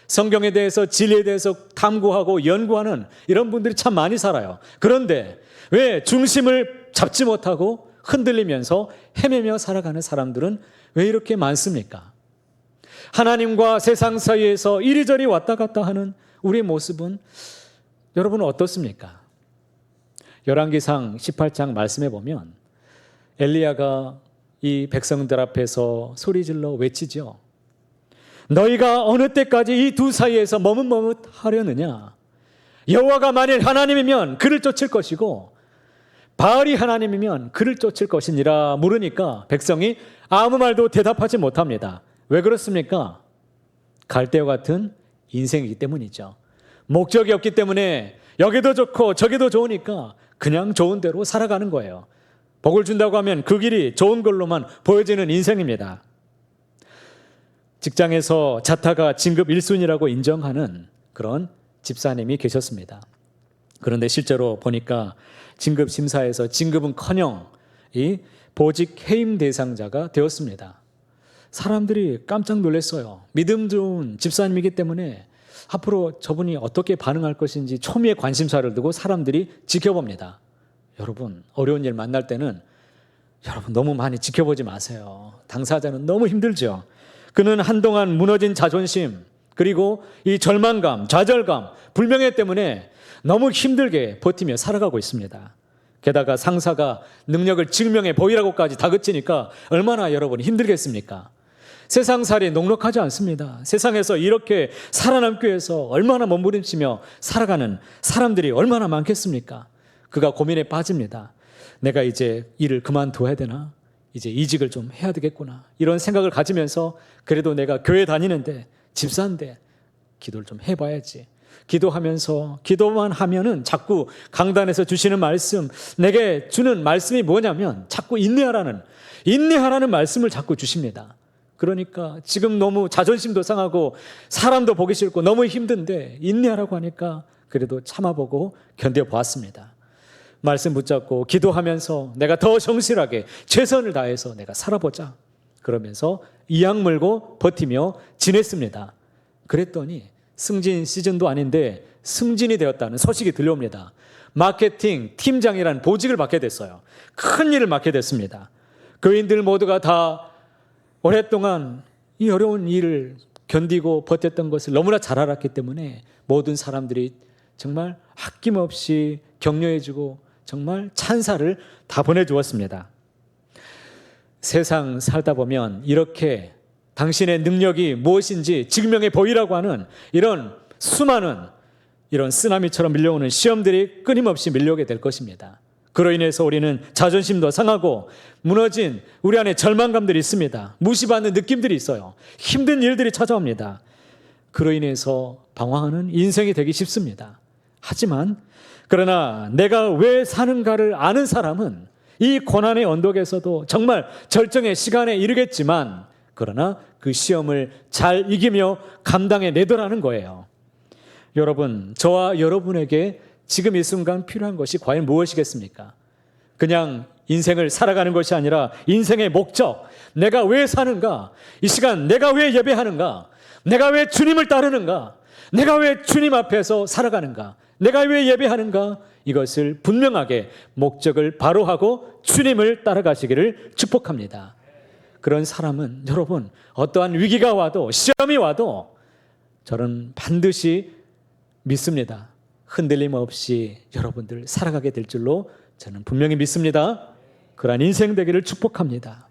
B: 성경에 대해서 진리에 대해서 탐구하고 연구하는 이런 분들이 참 많이 살아요. 그런데 왜 중심을 잡지 못하고 흔들리면서 헤매며 살아가는 사람들은 왜 이렇게 많습니까? 하나님과 세상 사이에서 이리저리 왔다 갔다 하는 우리의 모습은 여러분은 어떻습니까? 열왕기상 18장 말씀해 보면 엘리야가 이 백성들 앞에서 소리질러 외치죠. 너희가 어느 때까지 이 두 사이에서 머뭇머뭇하려느냐? 여호와가 만일 하나님이면 그를 쫓을 것이고 바알이 하나님이면 그를 쫓을 것이니라 물으니까 백성이 아무 말도 대답하지 못합니다. 왜 그렇습니까? 갈대와 같은 인생이기 때문이죠. 목적이 없기 때문에 여기도 좋고 저기도 좋으니까 그냥 좋은 대로 살아가는 거예요. 복을 준다고 하면 그 길이 좋은 걸로만 보여지는 인생입니다. 직장에서 자타가 진급 1순위라고 인정하는 그런 집사님이 계셨습니다. 그런데 실제로 보니까 진급 심사에서 진급은커녕 이 보직 해임 대상자가 되었습니다. 사람들이 깜짝 놀랐어요. 믿음 좋은 집사님이기 때문에 앞으로 저분이 어떻게 반응할 것인지 초미의 관심사를 두고 사람들이 지켜봅니다. 여러분, 어려운 일 만날 때는 여러분 너무 많이 지켜보지 마세요. 당사자는 너무 힘들죠. 그는 한동안 무너진 자존심, 그리고 이 절망감, 좌절감, 불명예 때문에 너무 힘들게 버티며 살아가고 있습니다. 게다가 상사가 능력을 증명해 보이라고까지 다그치니까 얼마나 여러분이 힘들겠습니까? 세상살이 녹록하지 않습니다. 세상에서 이렇게 살아남기 위해서 얼마나 몸부림치며 살아가는 사람들이 얼마나 많겠습니까? 그가 고민에 빠집니다. 내가 이제 일을 그만둬야 되나? 이제 이직을 좀 해야 되겠구나. 이런 생각을 가지면서 그래도 내가 교회 다니는데 집사인데 기도를 좀 해봐야지. 기도만 하면은 자꾸 강단에서 주시는 말씀, 내게 주는 말씀이 뭐냐면 자꾸 인내하라는 말씀을 자꾸 주십니다. 그러니까 지금 너무 자존심도 상하고 사람도 보기 싫고 너무 힘든데 인내하라고 하니까 그래도 참아보고 견뎌보았습니다. 말씀 붙잡고 기도하면서 내가 더 성실하게 최선을 다해서 내가 살아보자. 그러면서 이악 물고 버티며 지냈습니다. 그랬더니 승진 시즌도 아닌데 승진이 되었다는 소식이 들려옵니다. 마케팅 팀장이라는 보직을 맡게 됐어요. 큰 일을 맡게 됐습니다. 교인들 모두가 다 오랫동안 이 어려운 일을 견디고 버텼던 것을 너무나 잘 알았기 때문에 모든 사람들이 정말 아낌없이 격려해주고 정말 찬사를 다 보내주었습니다. 세상 살다 보면 이렇게 당신의 능력이 무엇인지 증명해 보이라고 하는 이런 수많은 이런 쓰나미처럼 밀려오는 시험들이 끊임없이 밀려오게 될 것입니다. 그로 인해서 우리는 자존심도 상하고 무너진 우리 안에 절망감들이 있습니다. 무시받는 느낌들이 있어요. 힘든 일들이 찾아옵니다. 그로 인해서 방황하는 인생이 되기 쉽습니다. 하지만 그러나 내가 왜 사는가를 아는 사람은 이 고난의 언덕에서도 정말 절정의 시간에 이르겠지만 그러나 그 시험을 잘 이기며 감당해 내더라는 거예요. 여러분, 저와 여러분에게 지금 이 순간 필요한 것이 과연 무엇이겠습니까? 그냥 인생을 살아가는 것이 아니라 인생의 목적, 내가 왜 사는가? 이 시간 내가 왜 예배하는가? 내가 왜 주님을 따르는가? 내가 왜 주님 앞에서 살아가는가? 내가 왜 예배하는가? 이것을 분명하게 목적을 바로 하고 주님을 따라가시기를 축복합니다. 그런 사람은 여러분 어떠한 위기가 와도 시험이 와도 저는 반드시 믿습니다. 흔들림 없이 여러분들 살아가게 될 줄로 저는 분명히 믿습니다. 그러한 인생 되기를 축복합니다.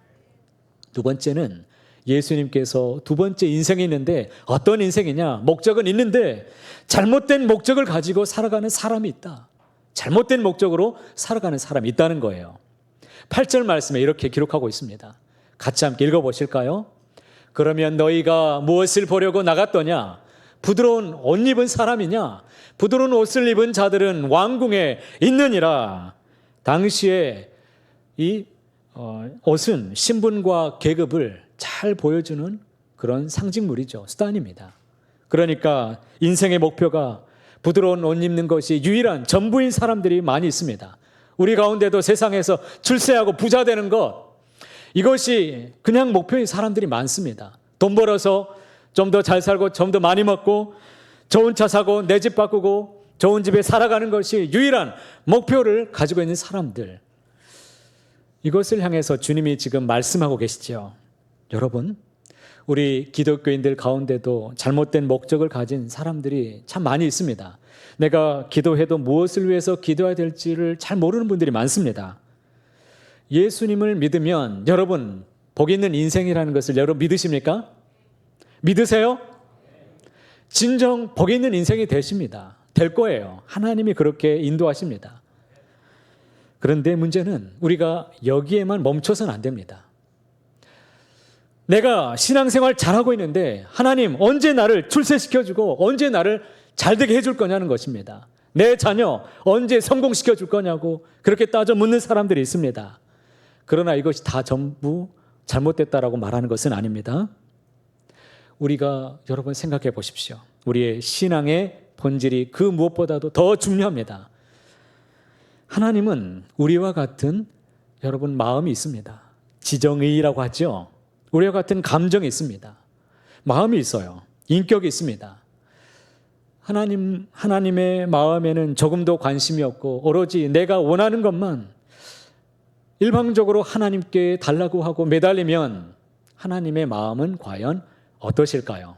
B: 두 번째는 예수님께서 두 번째 인생이 있는데 어떤 인생이냐? 목적은 있는데 잘못된 목적을 가지고 살아가는 사람이 있다. 잘못된 목적으로 살아가는 사람이 있다는 거예요. 8절 말씀에 이렇게 기록하고 있습니다. 같이 함께 읽어보실까요? 그러면 너희가 무엇을 보려고 나갔더냐? 부드러운 옷 입은 사람이냐? 부드러운 옷을 입은 자들은 왕궁에 있느니라. 당시에 이 옷은 신분과 계급을 잘 보여주는 그런 상징물이죠. 수단입니다. 그러니까 인생의 목표가 부드러운 옷 입는 것이 유일한 전부인 사람들이 많이 있습니다. 우리 가운데도 세상에서 출세하고 부자 되는 것, 이것이 그냥 목표인 사람들이 많습니다. 돈 벌어서 좀 더 잘 살고 좀 더 많이 먹고 좋은 차 사고 내 집 바꾸고 좋은 집에 살아가는 것이 유일한 목표를 가지고 있는 사람들, 이것을 향해서 주님이 지금 말씀하고 계시죠. 여러분, 우리 기독교인들 가운데도 잘못된 목적을 가진 사람들이 참 많이 있습니다. 내가 기도해도 무엇을 위해서 기도해야 될지를 잘 모르는 분들이 많습니다. 예수님을 믿으면 여러분 복 있는 인생이라는 것을 여러분 믿으십니까? 믿으세요? 진정 복 있는 인생이 되십니다. 될 거예요. 하나님이 그렇게 인도하십니다. 그런데 문제는 우리가 여기에만 멈춰서는 안 됩니다. 내가 신앙생활 잘하고 있는데 하나님 언제 나를 출세시켜주고 언제 나를 잘되게 해줄 거냐는 것입니다. 내 자녀 언제 성공시켜줄 거냐고 그렇게 따져 묻는 사람들이 있습니다. 그러나 이것이 다 전부 잘못됐다라고 말하는 것은 아닙니다. 우리가 여러분 생각해 보십시오. 우리의 신앙의 본질이 그 무엇보다도 더 중요합니다. 하나님은 우리와 같은 여러분 마음이 있습니다. 지정의라고 하죠. 우리와 같은 감정이 있습니다. 마음이 있어요. 인격이 있습니다. 하나님의 마음에는 조금도 관심이 없고 오로지 내가 원하는 것만 일방적으로 하나님께 달라고 하고 매달리면 하나님의 마음은 과연 어떠실까요?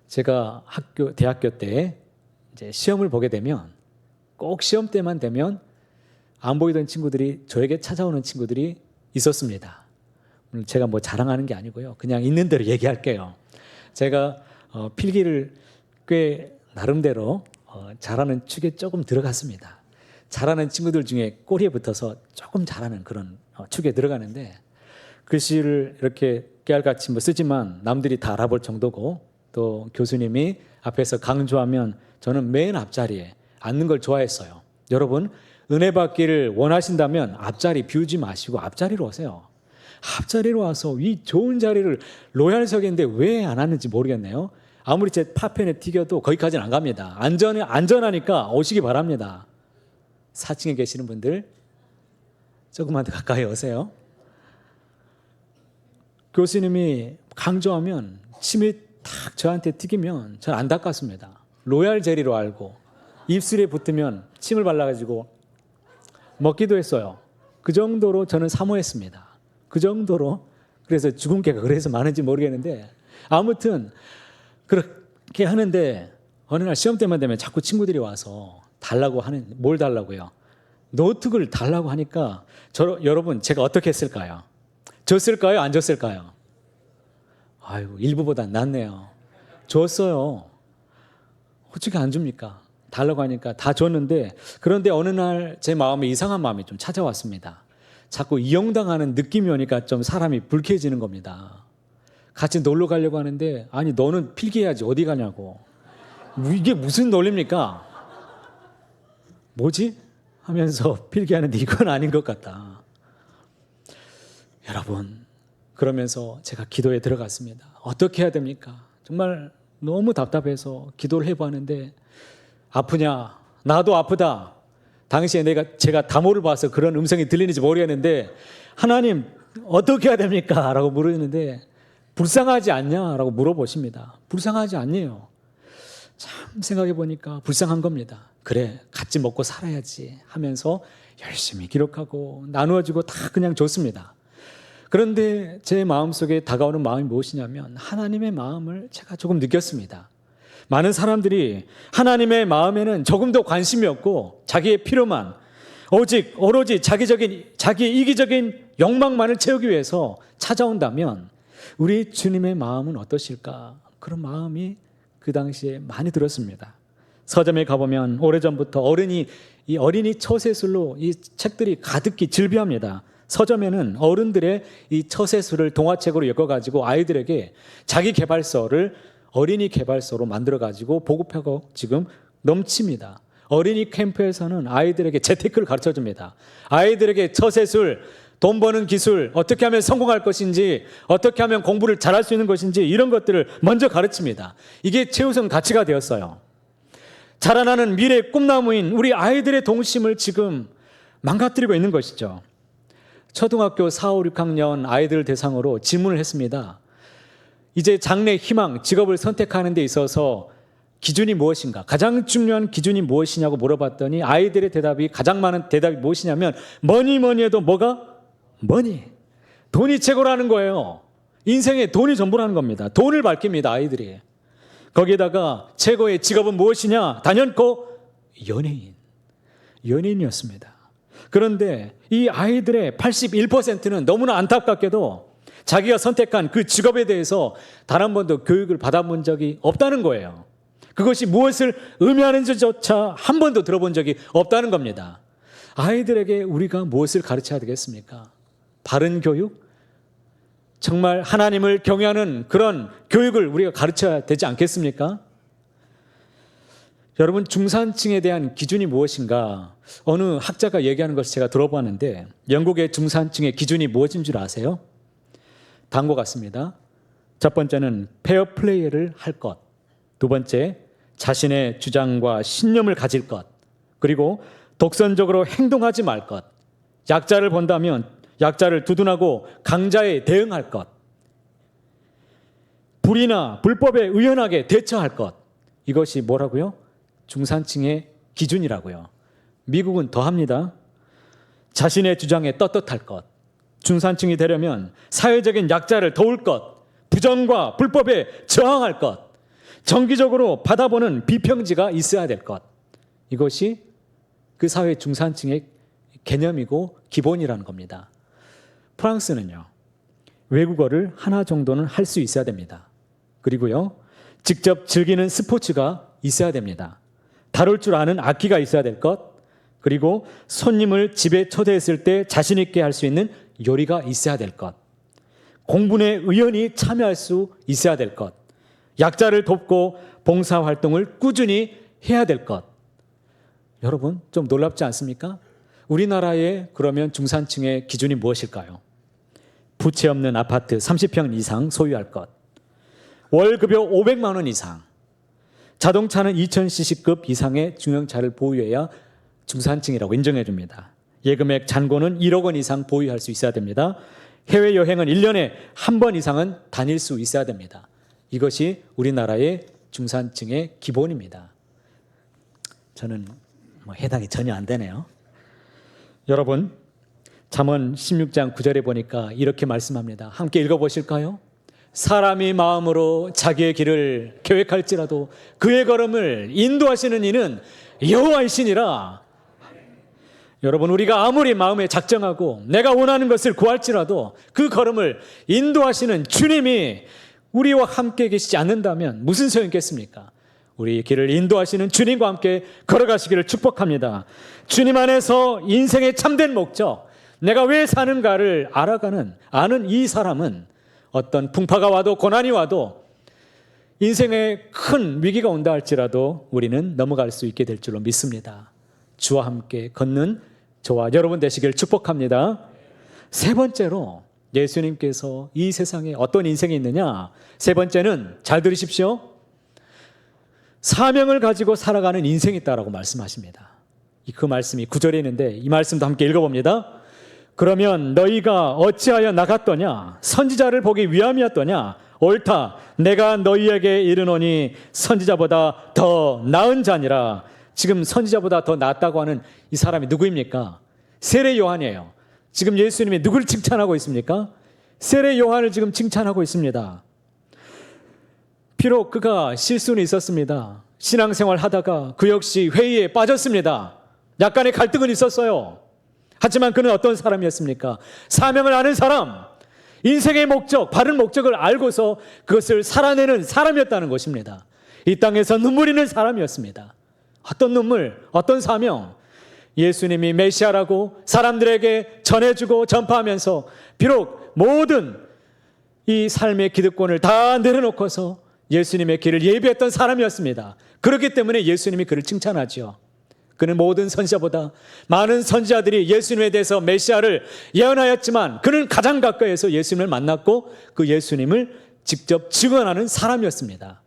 B: 제가 대학교 때 이제 시험을 보게 되면 꼭 시험 때만 되면 안 보이던 친구들이 저에게 찾아오는 친구들이 있었습니다. 물론 제가 뭐 자랑하는 게 아니고요. 그냥 있는 대로 얘기할게요. 제가 필기를 꽤 나름대로 잘하는 축에 조금 들어갔습니다. 잘하는 친구들 중에 꼬리에 붙어서 조금 잘하는 그런 축에 들어가는데 글씨를 이렇게 깨알같이 쓰지만 남들이 다 알아볼 정도고 또 교수님이 앞에서 강조하면 저는 맨 앞자리에 앉는 걸 좋아했어요. 여러분, 은혜 받기를 원하신다면 앞자리 비우지 마시고 앞자리로 오세요. 앞자리로 와서 이 좋은 자리를 로얄석인데 왜 안 왔는지 모르겠네요. 아무리 제 파편에 튀겨도 거기까지는 안 갑니다. 안전하니까 오시기 바랍니다. 4층에 계시는 분들 조금만 더 가까이 오세요. 교수님이 강조하면 침이 탁 저한테 튀기면 전 안 닦았습니다. 로얄 젤리로 알고 입술에 붙으면 침을 발라가지고 먹기도 했어요. 그 정도로 저는 사모했습니다. 그 정도로. 그래서 죽은 개가 그래서 많은지 모르겠는데 아무튼 그렇게 하는데 어느 날 시험 때만 되면 자꾸 친구들이 와서 뭘 달라고요? 노트북을 달라고 하니까 여러분 제가 어떻게 했을까요? 줬을까요? 안 줬을까요? 아유, 일부보다 낫네요. 줬어요. 어떻게 안 줍니까? 달라고 하니까 다 줬는데 그런데 어느 날 제 마음에 이상한 마음이 좀 찾아왔습니다. 자꾸 이용당하는 느낌이 오니까 좀 사람이 불쾌해지는 겁니다. 같이 놀러 가려고 하는데 아니 너는 필기해야지 어디 가냐고. 이게 무슨 논리입니까? 뭐지? 하면서 필기하는데 이건 아닌 것 같다. 여러분, 그러면서 제가 기도에 들어갔습니다. 어떻게 해야 됩니까? 정말 너무 답답해서 기도를 해보았는데 아프냐? 나도 아프다. 당시에 제가 다모를 봐서 그런 음성이 들리는지 모르겠는데 하나님 어떻게 해야 됩니까? 라고 물었는데 불쌍하지 않냐? 라고 물어보십니다. 불쌍하지 않네요. 참 생각해 보니까 불쌍한 겁니다. 그래, 같이 먹고 살아야지 하면서 열심히 기록하고 나누어주고 다 그냥 줬습니다. 그런데 제 마음속에 다가오는 마음이 무엇이냐면 하나님의 마음을 제가 조금 느꼈습니다. 많은 사람들이 하나님의 마음에는 조금도 관심이 없고 자기의 필요만 오로지 자기의 이기적인 욕망만을 채우기 위해서 찾아온다면 우리 주님의 마음은 어떠실까? 그런 마음이 그 당시에 많이 들었습니다. 서점에 가보면 오래전부터 이 어린이 처세술로 이 책들이 가득히 즐비합니다. 서점에는 어른들의 이 처세술을 동화책으로 엮어가지고 아이들에게 자기 개발서를 어린이 개발서로 만들어가지고 보급하고 지금 넘칩니다. 어린이 캠프에서는 아이들에게 재테크를 가르쳐줍니다. 아이들에게 처세술, 돈 버는 기술, 어떻게 하면 성공할 것인지, 어떻게 하면 공부를 잘할 수 있는 것인지 이런 것들을 먼저 가르칩니다. 이게 최우선 가치가 되었어요. 자라나는 미래의 꿈나무인 우리 아이들의 동심을 지금 망가뜨리고 있는 것이죠. 초등학교 4, 5, 6학년 아이들 대상으로 질문을 했습니다. 이제 장래 희망, 직업을 선택하는 데 있어서 기준이 무엇인가? 가장 중요한 기준이 무엇이냐고 물어봤더니 아이들의 가장 많은 대답이 무엇이냐면 뭐니 해도 뭐가? 머니. 돈이 최고라는 거예요. 인생에 돈이 전부라는 겁니다. 돈을 밝힙니다, 아이들이. 거기에다가 최고의 직업은 무엇이냐? 단연코 연예인이었습니다. 그런데 이 아이들의 81%는 너무나 안타깝게도 자기가 선택한 그 직업에 대해서 단 한 번도 교육을 받아본 적이 없다는 거예요. 그것이 무엇을 의미하는지조차 한 번도 들어본 적이 없다는 겁니다. 아이들에게 우리가 무엇을 가르쳐야 되겠습니까? 바른 교육? 정말 하나님을 경외하는 그런 교육을 우리가 가르쳐야 되지 않겠습니까? 여러분, 중산층에 대한 기준이 무엇인가? 어느 학자가 얘기하는 것을 제가 들어봤는데 영국의 중산층의 기준이 무엇인 줄 아세요? 다음과 같습니다. 첫 번째는 페어플레이를 할 것. 두 번째, 자신의 주장과 신념을 가질 것. 그리고 독선적으로 행동하지 말 것. 약자를 본다면 약자를 두둔하고 강자에 대응할 것. 불의나 불법에 의연하게 대처할 것. 이것이 뭐라고요? 중산층의 기준이라고요. 미국은 더합니다. 자신의 주장에 떳떳할 것. 중산층이 되려면 사회적인 약자를 도울 것, 부정과 불법에 저항할 것, 정기적으로 받아보는 비평지가 있어야 될 것. 이것이 그 사회 중산층의 개념이고 기본이라는 겁니다. 프랑스는요, 외국어를 하나 정도는 할 수 있어야 됩니다. 그리고요, 직접 즐기는 스포츠가 있어야 됩니다. 다룰 줄 아는 악기가 있어야 될 것, 그리고 손님을 집에 초대했을 때 자신 있게 할 수 있는 요리가 있어야 될 것, 공분에 의연히 참여할 수 있어야 될 것, 약자를 돕고 봉사활동을 꾸준히 해야 될 것. 여러분 좀 놀랍지 않습니까? 우리나라의 그러면 중산층의 기준이 무엇일까요? 부채 없는 아파트 30평 이상 소유할 것, 월급여 500만 원 이상, 자동차는 2000cc급 이상의 중형차를 보유해야 중산층이라고 인정해 줍니다. 예금액 잔고는 1억 원 이상 보유할 수 있어야 됩니다. 해외여행은 1년에 한 번 이상은 다닐 수 있어야 됩니다. 이것이 우리나라의 중산층의 기본입니다. 저는 해당이 전혀 안 되네요. 여러분, 잠언 16장 9절에 보니까 이렇게 말씀합니다. 함께 읽어보실까요? 사람이 마음으로 자기의 길을 계획할지라도 그의 걸음을 인도하시는 이는 여호와이시니라. 여러분, 우리가 아무리 마음에 작정하고 내가 원하는 것을 구할지라도 그 걸음을 인도하시는 주님이 우리와 함께 계시지 않는다면 무슨 소용이 있겠습니까? 우리 길을 인도하시는 주님과 함께 걸어가시기를 축복합니다. 주님 안에서 인생의 참된 목적, 내가 왜 사는가를 아는 이 사람은 어떤 풍파가 와도 고난이 와도 인생에 큰 위기가 온다 할지라도 우리는 넘어갈 수 있게 될 줄로 믿습니다. 주와 함께 걷는 저와 여러분 되시길 축복합니다. 세 번째로 예수님께서 이 세상에 어떤 인생이 있느냐? 세 번째는 잘 들으십시오. 사명을 가지고 살아가는 인생이 있다라고 말씀하십니다. 그 말씀이 9절에 있는데 이 말씀도 함께 읽어봅니다. 그러면 너희가 어찌하여 나갔더냐? 선지자를 보기 위함이었더냐? 옳다. 내가 너희에게 이르노니 선지자보다 더 나은 자니라. 지금 선지자보다 더 낫다고 하는 이 사람이 누구입니까? 세례 요한이에요. 지금 예수님이 누구를 칭찬하고 있습니까? 세례 요한을 지금 칭찬하고 있습니다. 비록 그가 실수는 있었습니다. 신앙생활 하다가 그 역시 회의에 빠졌습니다. 약간의 갈등은 있었어요. 하지만 그는 어떤 사람이었습니까? 사명을 아는 사람, 인생의 목적, 바른 목적을 알고서 그것을 살아내는 사람이었다는 것입니다. 이 땅에서 눈물 있는 사람이었습니다. 어떤 눈물, 어떤 사명? 예수님이 메시아라고 사람들에게 전해주고 전파하면서 비록 모든 이 삶의 기득권을 다 내려놓고서 예수님의 길을 예비했던 사람이었습니다. 그렇기 때문에 예수님이 그를 칭찬하죠. 그는 모든 선지자보다 많은 선지자들이 예수님에 대해서 메시아를 예언하였지만 그는 가장 가까이에서 예수님을 만났고 그 예수님을 직접 증언하는 사람이었습니다.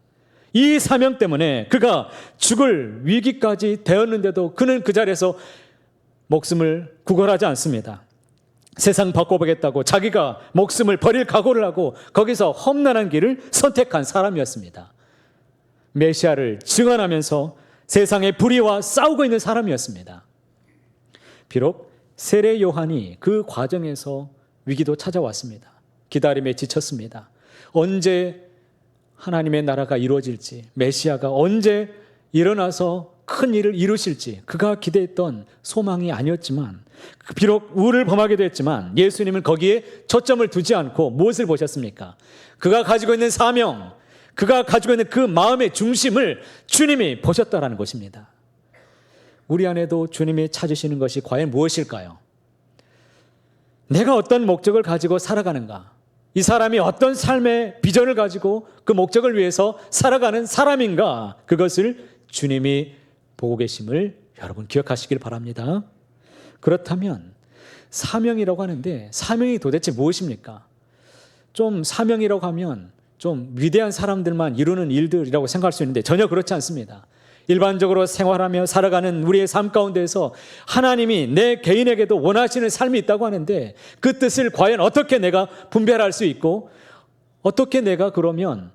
B: 이 사명 때문에 그가 죽을 위기까지 되었는데도 그는 그 자리에서 목숨을 구걸하지 않습니다. 세상 바꿔보겠다고 자기가 목숨을 버릴 각오를 하고 거기서 험난한 길을 선택한 사람이었습니다. 메시아를 증언하면서 세상의 불의와 싸우고 있는 사람이었습니다. 비록 세례 요한이 그 과정에서 위기도 찾아왔습니다. 기다림에 지쳤습니다. 언제 하나님의 나라가 이루어질지, 메시아가 언제 일어나서 큰 일을 이루실지 그가 기대했던 소망이 아니었지만 비록 우를 범하게 됐지만 예수님은 거기에 초점을 두지 않고 무엇을 보셨습니까? 그가 가지고 있는 사명, 그가 가지고 있는 그 마음의 중심을 주님이 보셨다라는 것입니다. 우리 안에도 주님이 찾으시는 것이 과연 무엇일까요? 내가 어떤 목적을 가지고 살아가는가? 이 사람이 어떤 삶의 비전을 가지고 그 목적을 위해서 살아가는 사람인가? 그것을 주님이 보고 계심을 여러분 기억하시길 바랍니다. 그렇다면 사명이라고 하는데 사명이 도대체 무엇입니까? 좀 사명이라고 하면 좀 위대한 사람들만 이루는 일들이라고 생각할 수 있는데 전혀 그렇지 않습니다. 일반적으로 생활하며 살아가는 우리의 삶 가운데에서 하나님이 내 개인에게도 원하시는 삶이 있다고 하는데 그 뜻을 과연 어떻게 내가 분별할 수 있고 어떻게 내가 그러면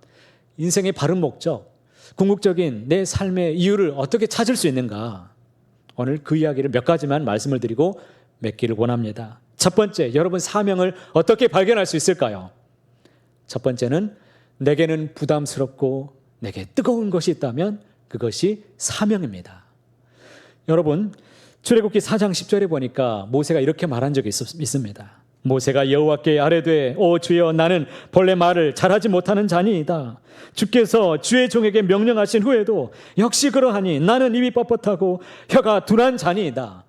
B: 인생의 바른 목적, 궁극적인 내 삶의 이유를 어떻게 찾을 수 있는가? 오늘 그 이야기를 몇 가지만 말씀을 드리고 맺기를 원합니다. 첫 번째, 여러분 사명을 어떻게 발견할 수 있을까요? 첫 번째는 내게는 부담스럽고 내게 뜨거운 것이 있다면 그것이 사명입니다. 여러분 출애굽기 4장 10절에 보니까 모세가 이렇게 말한 적이 있습니다. 모세가 여호와께 아뢰되 오 주여 나는 본래 말을 잘하지 못하는 자니이다. 주께서 주의 종에게 명령하신 후에도 역시 그러하니 나는 입이 뻣뻣하고 혀가 둔한 자니이다.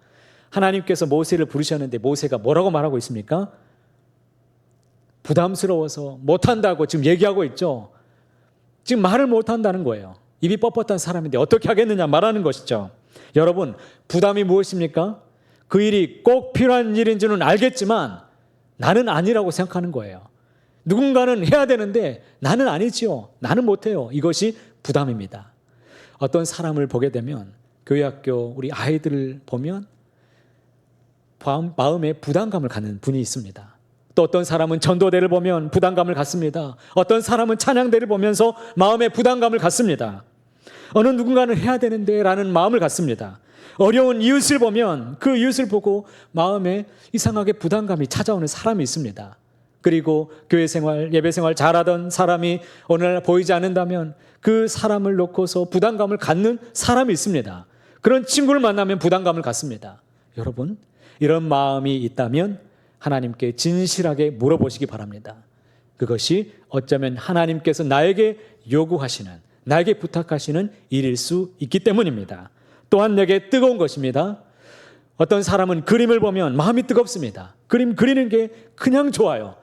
B: 하나님께서 모세를 부르셨는데 모세가 뭐라고 말하고 있습니까? 부담스러워서 못한다고 지금 얘기하고 있죠. 지금 말을 못한다는 거예요. 입이 뻣뻣한 사람인데 어떻게 하겠느냐 말하는 것이죠. 여러분, 부담이 무엇입니까? 그 일이 꼭 필요한 일인 줄은 알겠지만 나는 아니라고 생각하는 거예요. 누군가는 해야 되는데 나는 아니지요. 나는 못해요. 이것이 부담입니다. 어떤 사람을 보게 되면 교회 학교 우리 아이들을 보면 마음에 부담감을 갖는 분이 있습니다. 또 어떤 사람은 전도대를 보면 부담감을 갖습니다. 어떤 사람은 찬양대를 보면서 마음에 부담감을 갖습니다. 어느 누군가는 해야 되는데 라는 마음을 갖습니다. 어려운 이웃을 보면 그 이웃을 보고 마음에 이상하게 부담감이 찾아오는 사람이 있습니다. 그리고 교회 생활, 예배 생활 잘하던 사람이 오늘날 보이지 않는다면 그 사람을 놓고서 부담감을 갖는 사람이 있습니다. 그런 친구를 만나면 부담감을 갖습니다. 여러분, 이런 마음이 있다면 하나님께 진실하게 물어보시기 바랍니다. 그것이 어쩌면 하나님께서 나에게 요구하시는, 나에게 부탁하시는 일일 수 있기 때문입니다. 또한 내게 뜨거운 것입니다. 어떤 사람은 그림을 보면 마음이 뜨겁습니다. 그림 그리는 게 그냥 좋아요.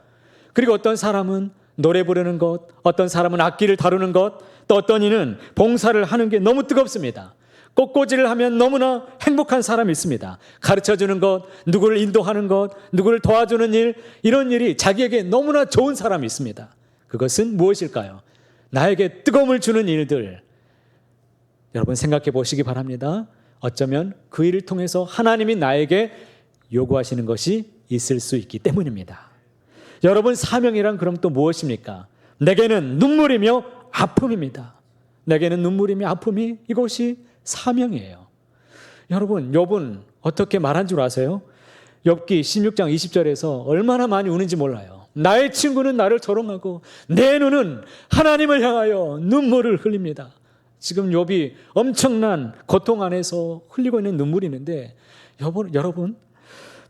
B: 그리고 어떤 사람은 노래 부르는 것, 어떤 사람은 악기를 다루는 것, 또 어떤 이는 봉사를 하는 게 너무 뜨겁습니다. 꽃꽂이를 하면 너무나 행복한 사람이 있습니다. 가르쳐주는 것, 누구를 인도하는 것, 누구를 도와주는 일, 이런 일이 자기에게 너무나 좋은 사람이 있습니다. 그것은 무엇일까요? 나에게 뜨거움을 주는 일들, 여러분 생각해 보시기 바랍니다. 어쩌면 그 일을 통해서 하나님이 나에게 요구하시는 것이 있을 수 있기 때문입니다. 여러분, 사명이란 그럼 또 무엇입니까? 내게는 눈물이며 아픔입니다. 내게는 눈물이며 아픔이, 이것이 사명이에요. 여러분, 욥은 어떻게 말한 줄 아세요? 욥기 16장 20절에서 얼마나 많이 우는지 몰라요. 나의 친구는 나를 조롱하고 내 눈은 하나님을 향하여 눈물을 흘립니다. 지금 욥이 엄청난 고통 안에서 흘리고 있는 눈물이 있는데, 여러분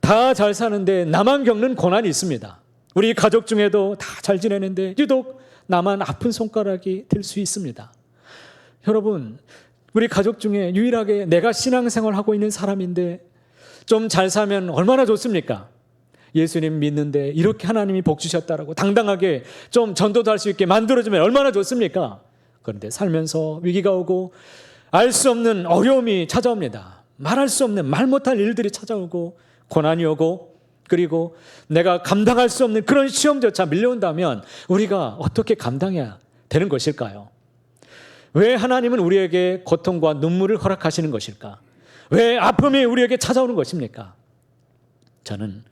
B: 다 잘 사는데 나만 겪는 고난이 있습니다. 우리 가족 중에도 다 잘 지내는데 유독 나만 아픈 손가락이 될 수 있습니다. 여러분, 우리 가족 중에 유일하게 내가 신앙생활을 하고 있는 사람인데 좀 잘 살면 얼마나 좋습니까? 예수님 믿는데 이렇게 하나님이 복 주셨다라고 당당하게 좀 전도도 할 수 있게 만들어주면 얼마나 좋습니까? 그런데 살면서 위기가 오고 알 수 없는 어려움이 찾아옵니다. 말할 수 없는, 말 못할 일들이 찾아오고 고난이 오고, 그리고 내가 감당할 수 없는 그런 시험조차 밀려온다면 우리가 어떻게 감당해야 되는 것일까요? 왜 하나님은 우리에게 고통과 눈물을 허락하시는 것일까? 왜 아픔이 우리에게 찾아오는 것입니까? 저는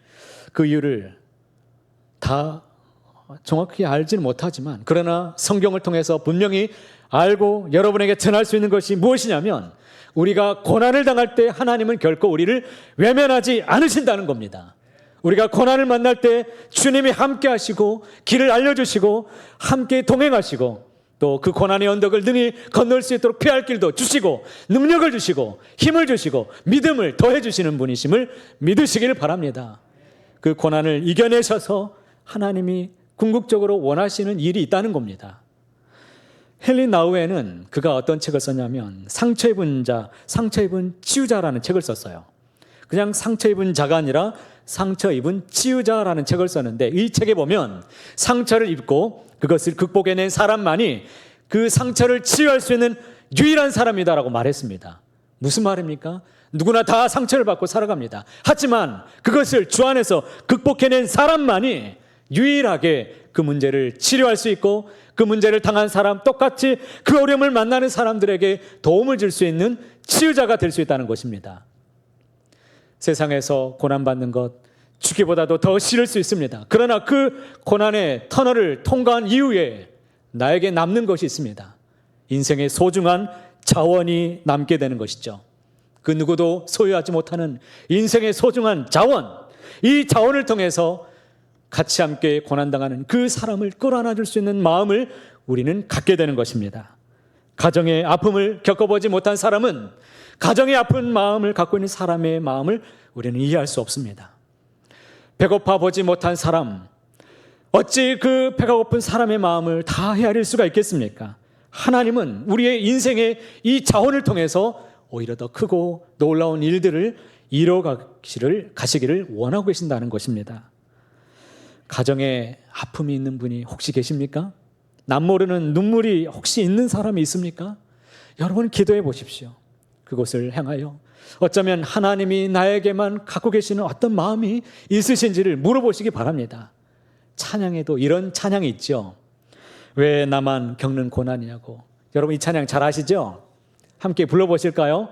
B: 그 이유를 다 정확히 알지는 못하지만, 그러나 성경을 통해서 분명히 알고 여러분에게 전할 수 있는 것이 무엇이냐면, 우리가 고난을 당할 때 하나님은 결코 우리를 외면하지 않으신다는 겁니다. 우리가 고난을 만날 때 주님이 함께 하시고 길을 알려주시고 함께 동행하시고, 또 그 고난의 언덕을 능히 건널 수 있도록 피할 길도 주시고 능력을 주시고 힘을 주시고 믿음을 더해 주시는 분이심을 믿으시기를 바랍니다. 그 고난을 이겨내셔서 하나님이 궁극적으로 원하시는 일이 있다는 겁니다. 헨리 나우에는 그가 어떤 책을 썼냐면 상처 입은 자, 상처 입은 치유자라는 책을 썼어요. 그냥 상처 입은 자가 아니라 상처 입은 치유자라는 책을 썼는데, 이 책에 보면 상처를 입고 그것을 극복해낸 사람만이 그 상처를 치유할 수 있는 유일한 사람이다라고 말했습니다. 무슨 말입니까? 누구나 다 상처를 받고 살아갑니다. 하지만 그것을 주 안에서 극복해낸 사람만이 유일하게 그 문제를 치료할 수 있고, 그 문제를 당한 사람, 똑같이 그 어려움을 만나는 사람들에게 도움을 줄 수 있는 치유자가 될 수 있다는 것입니다. 세상에서 고난받는 것 죽기보다도 더 싫을 수 있습니다. 그러나 그 고난의 터널을 통과한 이후에 나에게 남는 것이 있습니다. 인생의 소중한 자원이 남게 되는 것이죠. 그 누구도 소유하지 못하는 인생의 소중한 자원, 이 자원을 통해서 같이 함께 고난당하는 그 사람을 끌어안아줄 수 있는 마음을 우리는 갖게 되는 것입니다. 가정의 아픔을 겪어보지 못한 사람은 가정의 아픈 마음을 갖고 있는 사람의 마음을 우리는 이해할 수 없습니다. 배고파 보지 못한 사람, 어찌 그 배가 고픈 사람의 마음을 다 헤아릴 수가 있겠습니까? 하나님은 우리의 인생의 이 자원을 통해서 오히려 더 크고 놀라운 일들을 이뤄가시기를 원하고 계신다는 것입니다. 가정에 아픔이 있는 분이 혹시 계십니까? 남모르는 눈물이 혹시 있는 사람이 있습니까? 여러분 기도해 보십시오. 그곳을 향하여 어쩌면 하나님이 나에게만 갖고 계시는 어떤 마음이 있으신지를 물어보시기 바랍니다. 찬양에도 이런 찬양이 있죠. 왜 나만 겪는 고난이냐고. 여러분 이 찬양 잘 아시죠? 함께 불러보실까요?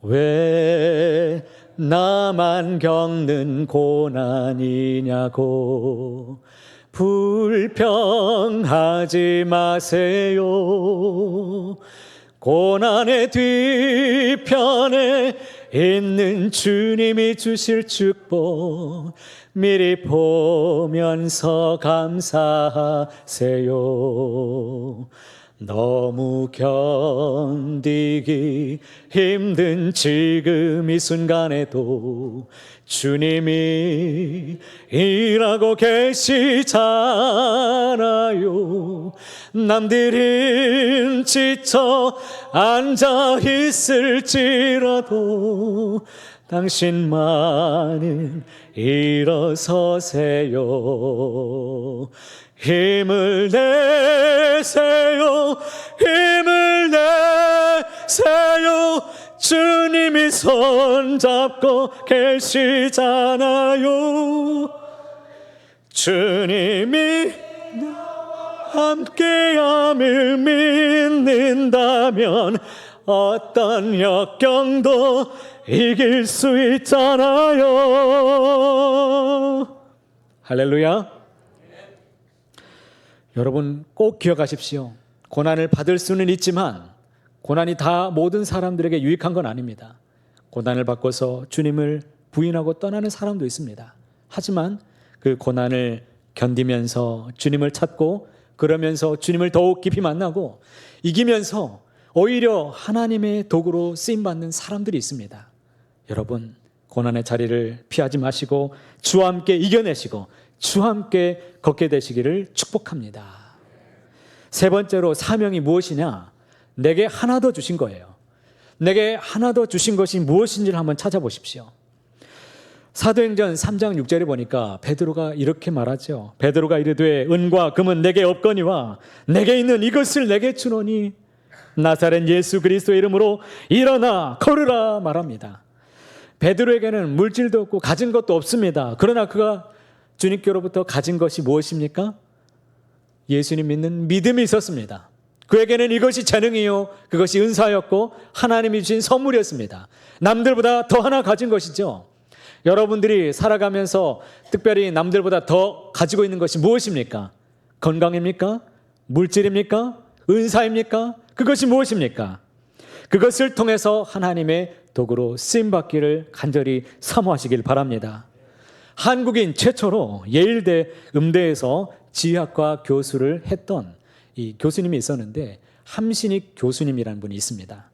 B: 왜 나만 겪는 고난이냐고 불평하지 마세요. 고난의 뒤편에 있는 주님이 주실 축복 미리 보면서 감사하세요. 너무 견디기 힘든 지금 이 순간에도 주님이 일하고 계시잖아요. 남들은 지쳐 앉아 있을지라도 당신만은 일어서세요. 힘을 내세요. 힘을 내세요. 주님이 손잡고 계시잖아요. 주님이 함께함을 믿는다면 어떤 역경도 이길 수 있잖아요. 할렐루야. 여러분 꼭 기억하십시오. 고난을 받을 수는 있지만 고난이 다 모든 사람들에게 유익한 건 아닙니다. 고난을 받고서 주님을 부인하고 떠나는 사람도 있습니다. 하지만 그 고난을 견디면서 주님을 찾고 그러면서 주님을 더욱 깊이 만나고 이기면서 오히려 하나님의 도구로 쓰임받는 사람들이 있습니다. 여러분 고난의 자리를 피하지 마시고 주와 함께 이겨내시고 주와 함께 걷게 되시기를 축복합니다. 세 번째로 사명이 무엇이냐? 내게 하나 더 주신 거예요. 내게 하나 더 주신 것이 무엇인지를 한번 찾아보십시오. 사도행전 3장 6절에 보니까 베드로가 이렇게 말하죠. 베드로가 이르되 은과 금은 내게 없거니와 내게 있는 이것을 내게 주노니 나사렛 예수 그리스도의 이름으로 일어나 걸으라 말합니다. 베드로에게는 물질도 없고 가진 것도 없습니다. 그러나 그가 주님께로부터 가진 것이 무엇입니까? 예수님 믿는 믿음이 있었습니다. 그에게는 이것이 재능이요 그것이 은사였고 하나님이 주신 선물이었습니다. 남들보다 더 하나 가진 것이죠. 여러분들이 살아가면서 특별히 남들보다 더 가지고 있는 것이 무엇입니까? 건강입니까? 물질입니까? 은사입니까? 그것이 무엇입니까? 그것을 통해서 하나님의 도구로 쓰임받기를 간절히 사모하시길 바랍니다. 한국인 최초로 예일대 음대에서 지휘학과 교수를 했던 이 교수님이 있었는데 함신익 교수님이라는 분이 있습니다.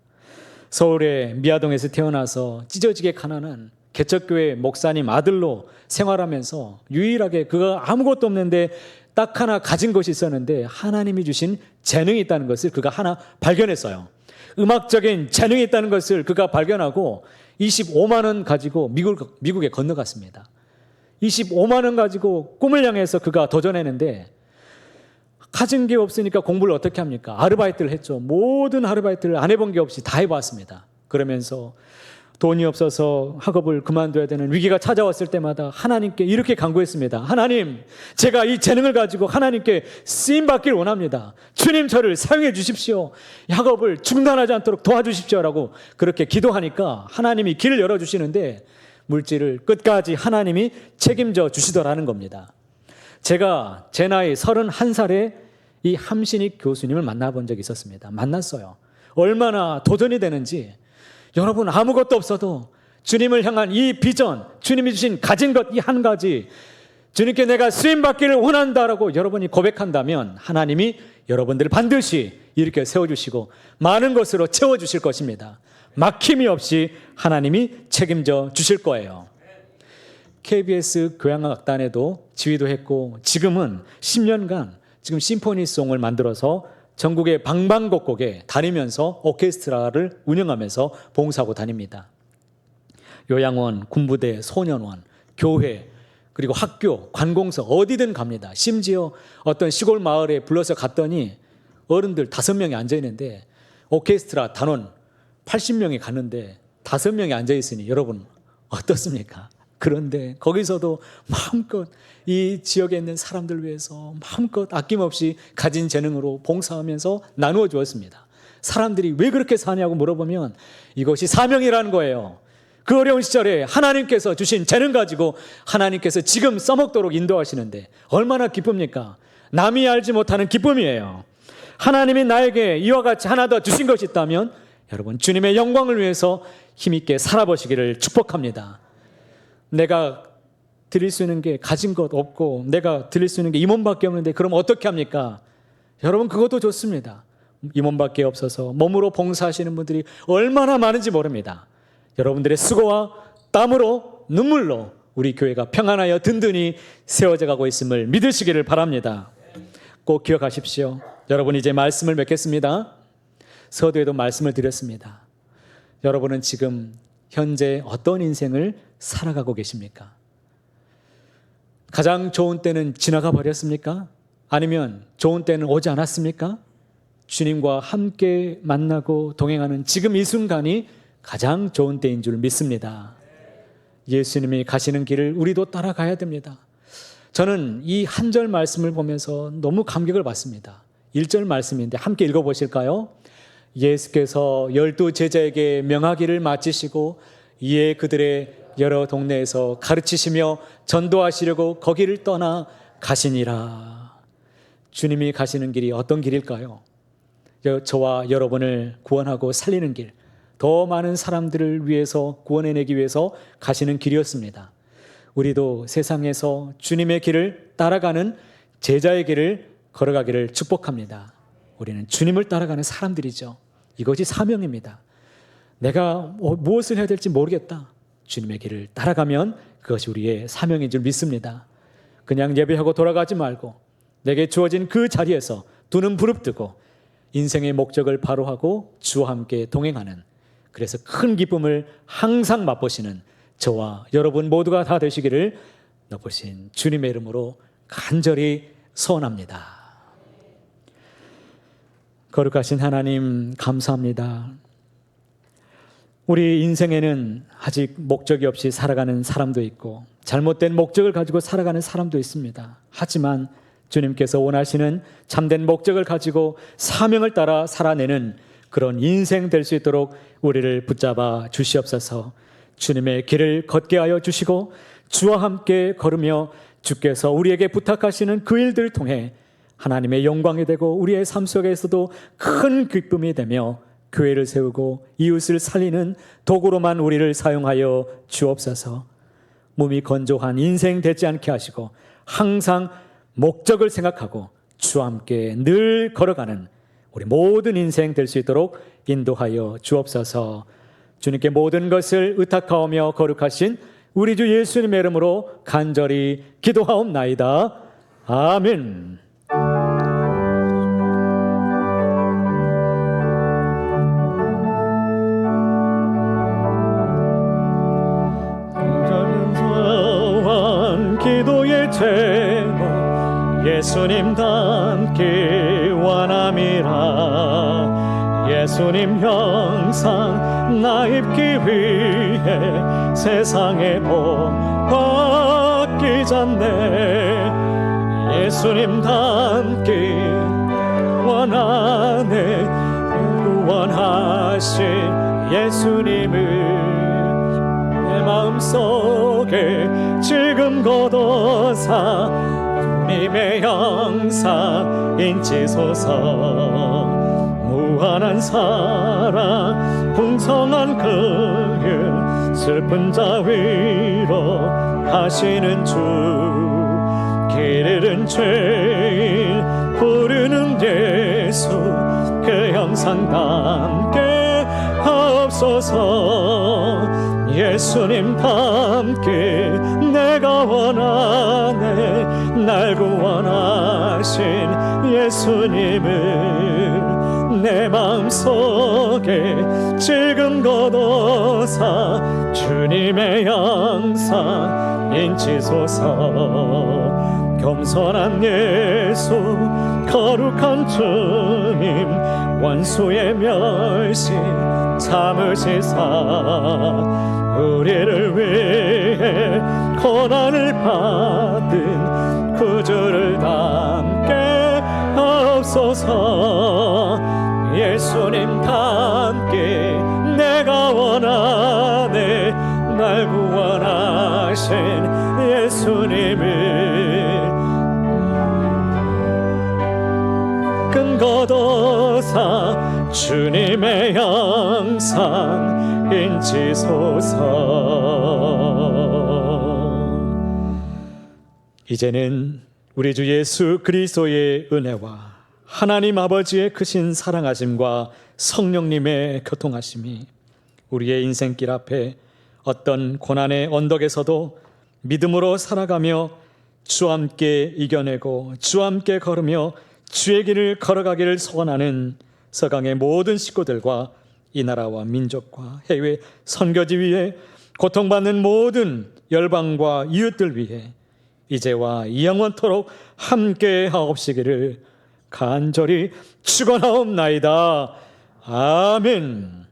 B: 서울의 미아동에서 태어나서 찢어지게 가난한 개척교회 목사님 아들로 생활하면서 유일하게 그가 아무것도 없는데 딱 하나 가진 것이 있었는데 하나님이 주신 재능이 있다는 것을 그가 하나 발견했어요. 음악적인 재능이 있다는 것을 그가 발견하고 25만 원 가지고 미국에 건너갔습니다. 25만 원 가지고 꿈을 향해서 그가 도전했는데 가진 게 없으니까 공부를 어떻게 합니까? 아르바이트를 했죠. 모든 아르바이트를 안 해본 게 없이 다 해봤습니다. 그러면서 돈이 없어서 학업을 그만둬야 되는 위기가 찾아왔을 때마다 하나님께 이렇게 간구했습니다. 하나님, 제가 이 재능을 가지고 하나님께 쓰임받기를 원합니다. 주님 저를 사용해 주십시오. 학업을 중단하지 않도록 도와주십시오라고 그렇게 기도하니까 하나님이 길을 열어주시는데 물질을 끝까지 하나님이 책임져 주시더라는 겁니다. 제가 제 나이 31살에 이 함신익 교수님을 만나본 적이 있었습니다. 만났어요. 얼마나 도전이 되는지. 여러분 아무것도 없어도 주님을 향한 이 비전, 주님이 주신 가진 것 이 한 가지 주님께 내가 쓰임받기를 원한다라고 여러분이 고백한다면 하나님이 여러분들을 반드시 이렇게 세워주시고 많은 것으로 채워주실 것입니다. 막힘이 없이 하나님이 책임져 주실 거예요. KBS 교향악단에도 지휘도 했고 지금은 10년간 지금 심포니송을 만들어서 전국의 방방곡곡에 다니면서 오케스트라를 운영하면서 봉사하고 다닙니다. 요양원, 군부대, 소년원, 교회 그리고 학교, 관공서 어디든 갑니다. 심지어 어떤 시골 마을에 불러서 갔더니 어른들 5명이 앉아 있는데 오케스트라 단원 80명이 갔는데 5명이 앉아 있으니 여러분 어떻습니까? 그런데 거기서도 마음껏 이 지역에 있는 사람들 위해서 마음껏 아낌없이 가진 재능으로 봉사하면서 나누어 주었습니다. 사람들이 왜 그렇게 사냐고 물어보면 이것이 사명이라는 거예요. 그 어려운 시절에 하나님께서 주신 재능 가지고 하나님께서 지금 써먹도록 인도하시는데 얼마나 기쁩니까? 남이 알지 못하는 기쁨이에요. 하나님이 나에게 이와 같이 하나 더 주신 것이 있다면 여러분 주님의 영광을 위해서 힘있게 살아보시기를 축복합니다. 내가 드릴 수 있는 게 가진 것 없고 내가 드릴 수 있는 게 이 몸밖에 없는데 그럼 어떻게 합니까? 여러분 그것도 좋습니다. 이 몸밖에 없어서 몸으로 봉사하시는 분들이 얼마나 많은지 모릅니다. 여러분들의 수고와 땀으로 눈물로 우리 교회가 평안하여 든든히 세워져 가고 있음을 믿으시기를 바랍니다. 꼭 기억하십시오. 여러분 이제 말씀을 맺겠습니다. 서두에도 말씀을 드렸습니다. 여러분은 지금 현재 어떤 인생을 살아가고 계십니까? 가장 좋은 때는 지나가 버렸습니까? 아니면 좋은 때는 오지 않았습니까? 주님과 함께 만나고 동행하는 지금 이 순간이 가장 좋은 때인 줄 믿습니다. 예수님이 가시는 길을 우리도 따라가야 됩니다. 저는 이 한 절 말씀을 보면서 너무 감격을 받습니다. 1절 말씀인데 함께 읽어보실까요? 예수께서 12 제자에게 명하기를 마치시고 이에 그들의 여러 동네에서 가르치시며 전도하시려고 거기를 떠나 가시니라. 주님이 가시는 길이 어떤 길일까요? 저와 여러분을 구원하고 살리는 길, 더 많은 사람들을 위해서 구원해내기 위해서 가시는 길이었습니다. 우리도 세상에서 주님의 길을 따라가는 제자의 길을 걸어가기를 축복합니다. 우리는 주님을 따라가는 사람들이죠. 이것이 사명입니다. 내가 무엇을 해야 될지 모르겠다. 주님의 길을 따라가면 그것이 우리의 사명인 줄 믿습니다. 그냥 예배하고 돌아가지 말고 내게 주어진 그 자리에서 두 눈 부릅뜨고 인생의 목적을 바로하고 주와 함께 동행하는, 그래서 큰 기쁨을 항상 맛보시는 저와 여러분 모두가 다 되시기를 높으신 주님의 이름으로 간절히 소원합니다. 거룩하신 하나님 감사합니다. 우리 인생에는 아직 목적이 없이 살아가는 사람도 있고 잘못된 목적을 가지고 살아가는 사람도 있습니다. 하지만 주님께서 원하시는 참된 목적을 가지고 사명을 따라 살아내는 그런 인생 될 수 있도록 우리를 붙잡아 주시옵소서. 주님의 길을 걷게 하여 주시고 주와 함께 걸으며 주께서 우리에게 부탁하시는 그 일들을 통해 하나님의 영광이 되고 우리의 삶 속에서도 큰 기쁨이 되며 교회를 세우고 이웃을 살리는 도구로만 우리를 사용하여 주옵소서. 몸이 건조한 인생 되지 않게 하시고 항상 목적을 생각하고 주와 함께 늘 걸어가는 우리 모든 인생 될 수 있도록 인도하여 주옵소서. 주님께 모든 것을 의탁하오며 거룩하신 우리 주 예수님의 이름으로 간절히 기도하옵나이다. 아멘. 기도의 제목 예수님 닮기 원함이라. 예수님 형상 나 입기 위해 세상에 복 받기 전에 예수님 닮기 원하네. 구원하신 예수님을 내 마음속에 지금 거둬사 주님의 형상 인치소서. 무한한 사랑 풍성한 긍휼 슬픈 자 위로 하시는 주. 길 잃은 죄인 부르는 예수 그 형상 담게 하옵소서. 예수님 닮기 내가 원하네. 날 구원하신 예수님을 내 마음속에 지금 거둬사 주님의 형상 인치소서. 겸손한 예수 거룩한 주님 원수의 멸시 참으시사 우리를 위해 고난을 받은 구주를 닮게 하옵소서. 예수님 닮게 내가 원하네. 날 구원하신 예수님을 근거도사 주님의 형상 인치소서. 이제는 우리 주 예수 그리스도의 은혜와 하나님 아버지의 크신 사랑하심과 성령님의 교통하심이 우리의 인생길 앞에 어떤 고난의 언덕에서도 믿음으로 살아가며 주와 함께 이겨내고 주와 함께 걸으며 주의 길을 걸어가기를 소원하는 서강의 모든 식구들과 이 나라와 민족과 해외 선교지 위에 고통받는 모든 열방과 이웃들 위해 이제와 영원토록 함께 하옵시기를 간절히 축원하옵나이다. 아멘.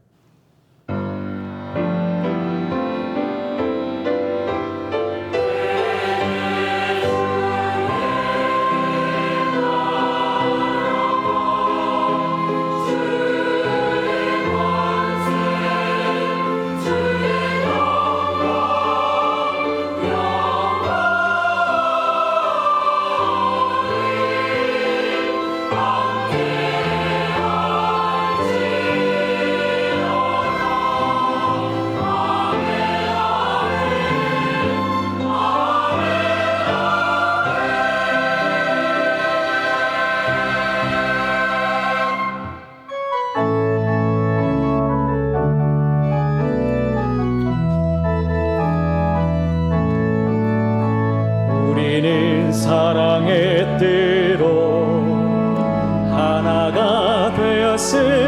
B: 사랑의 때로 하나가 되었으니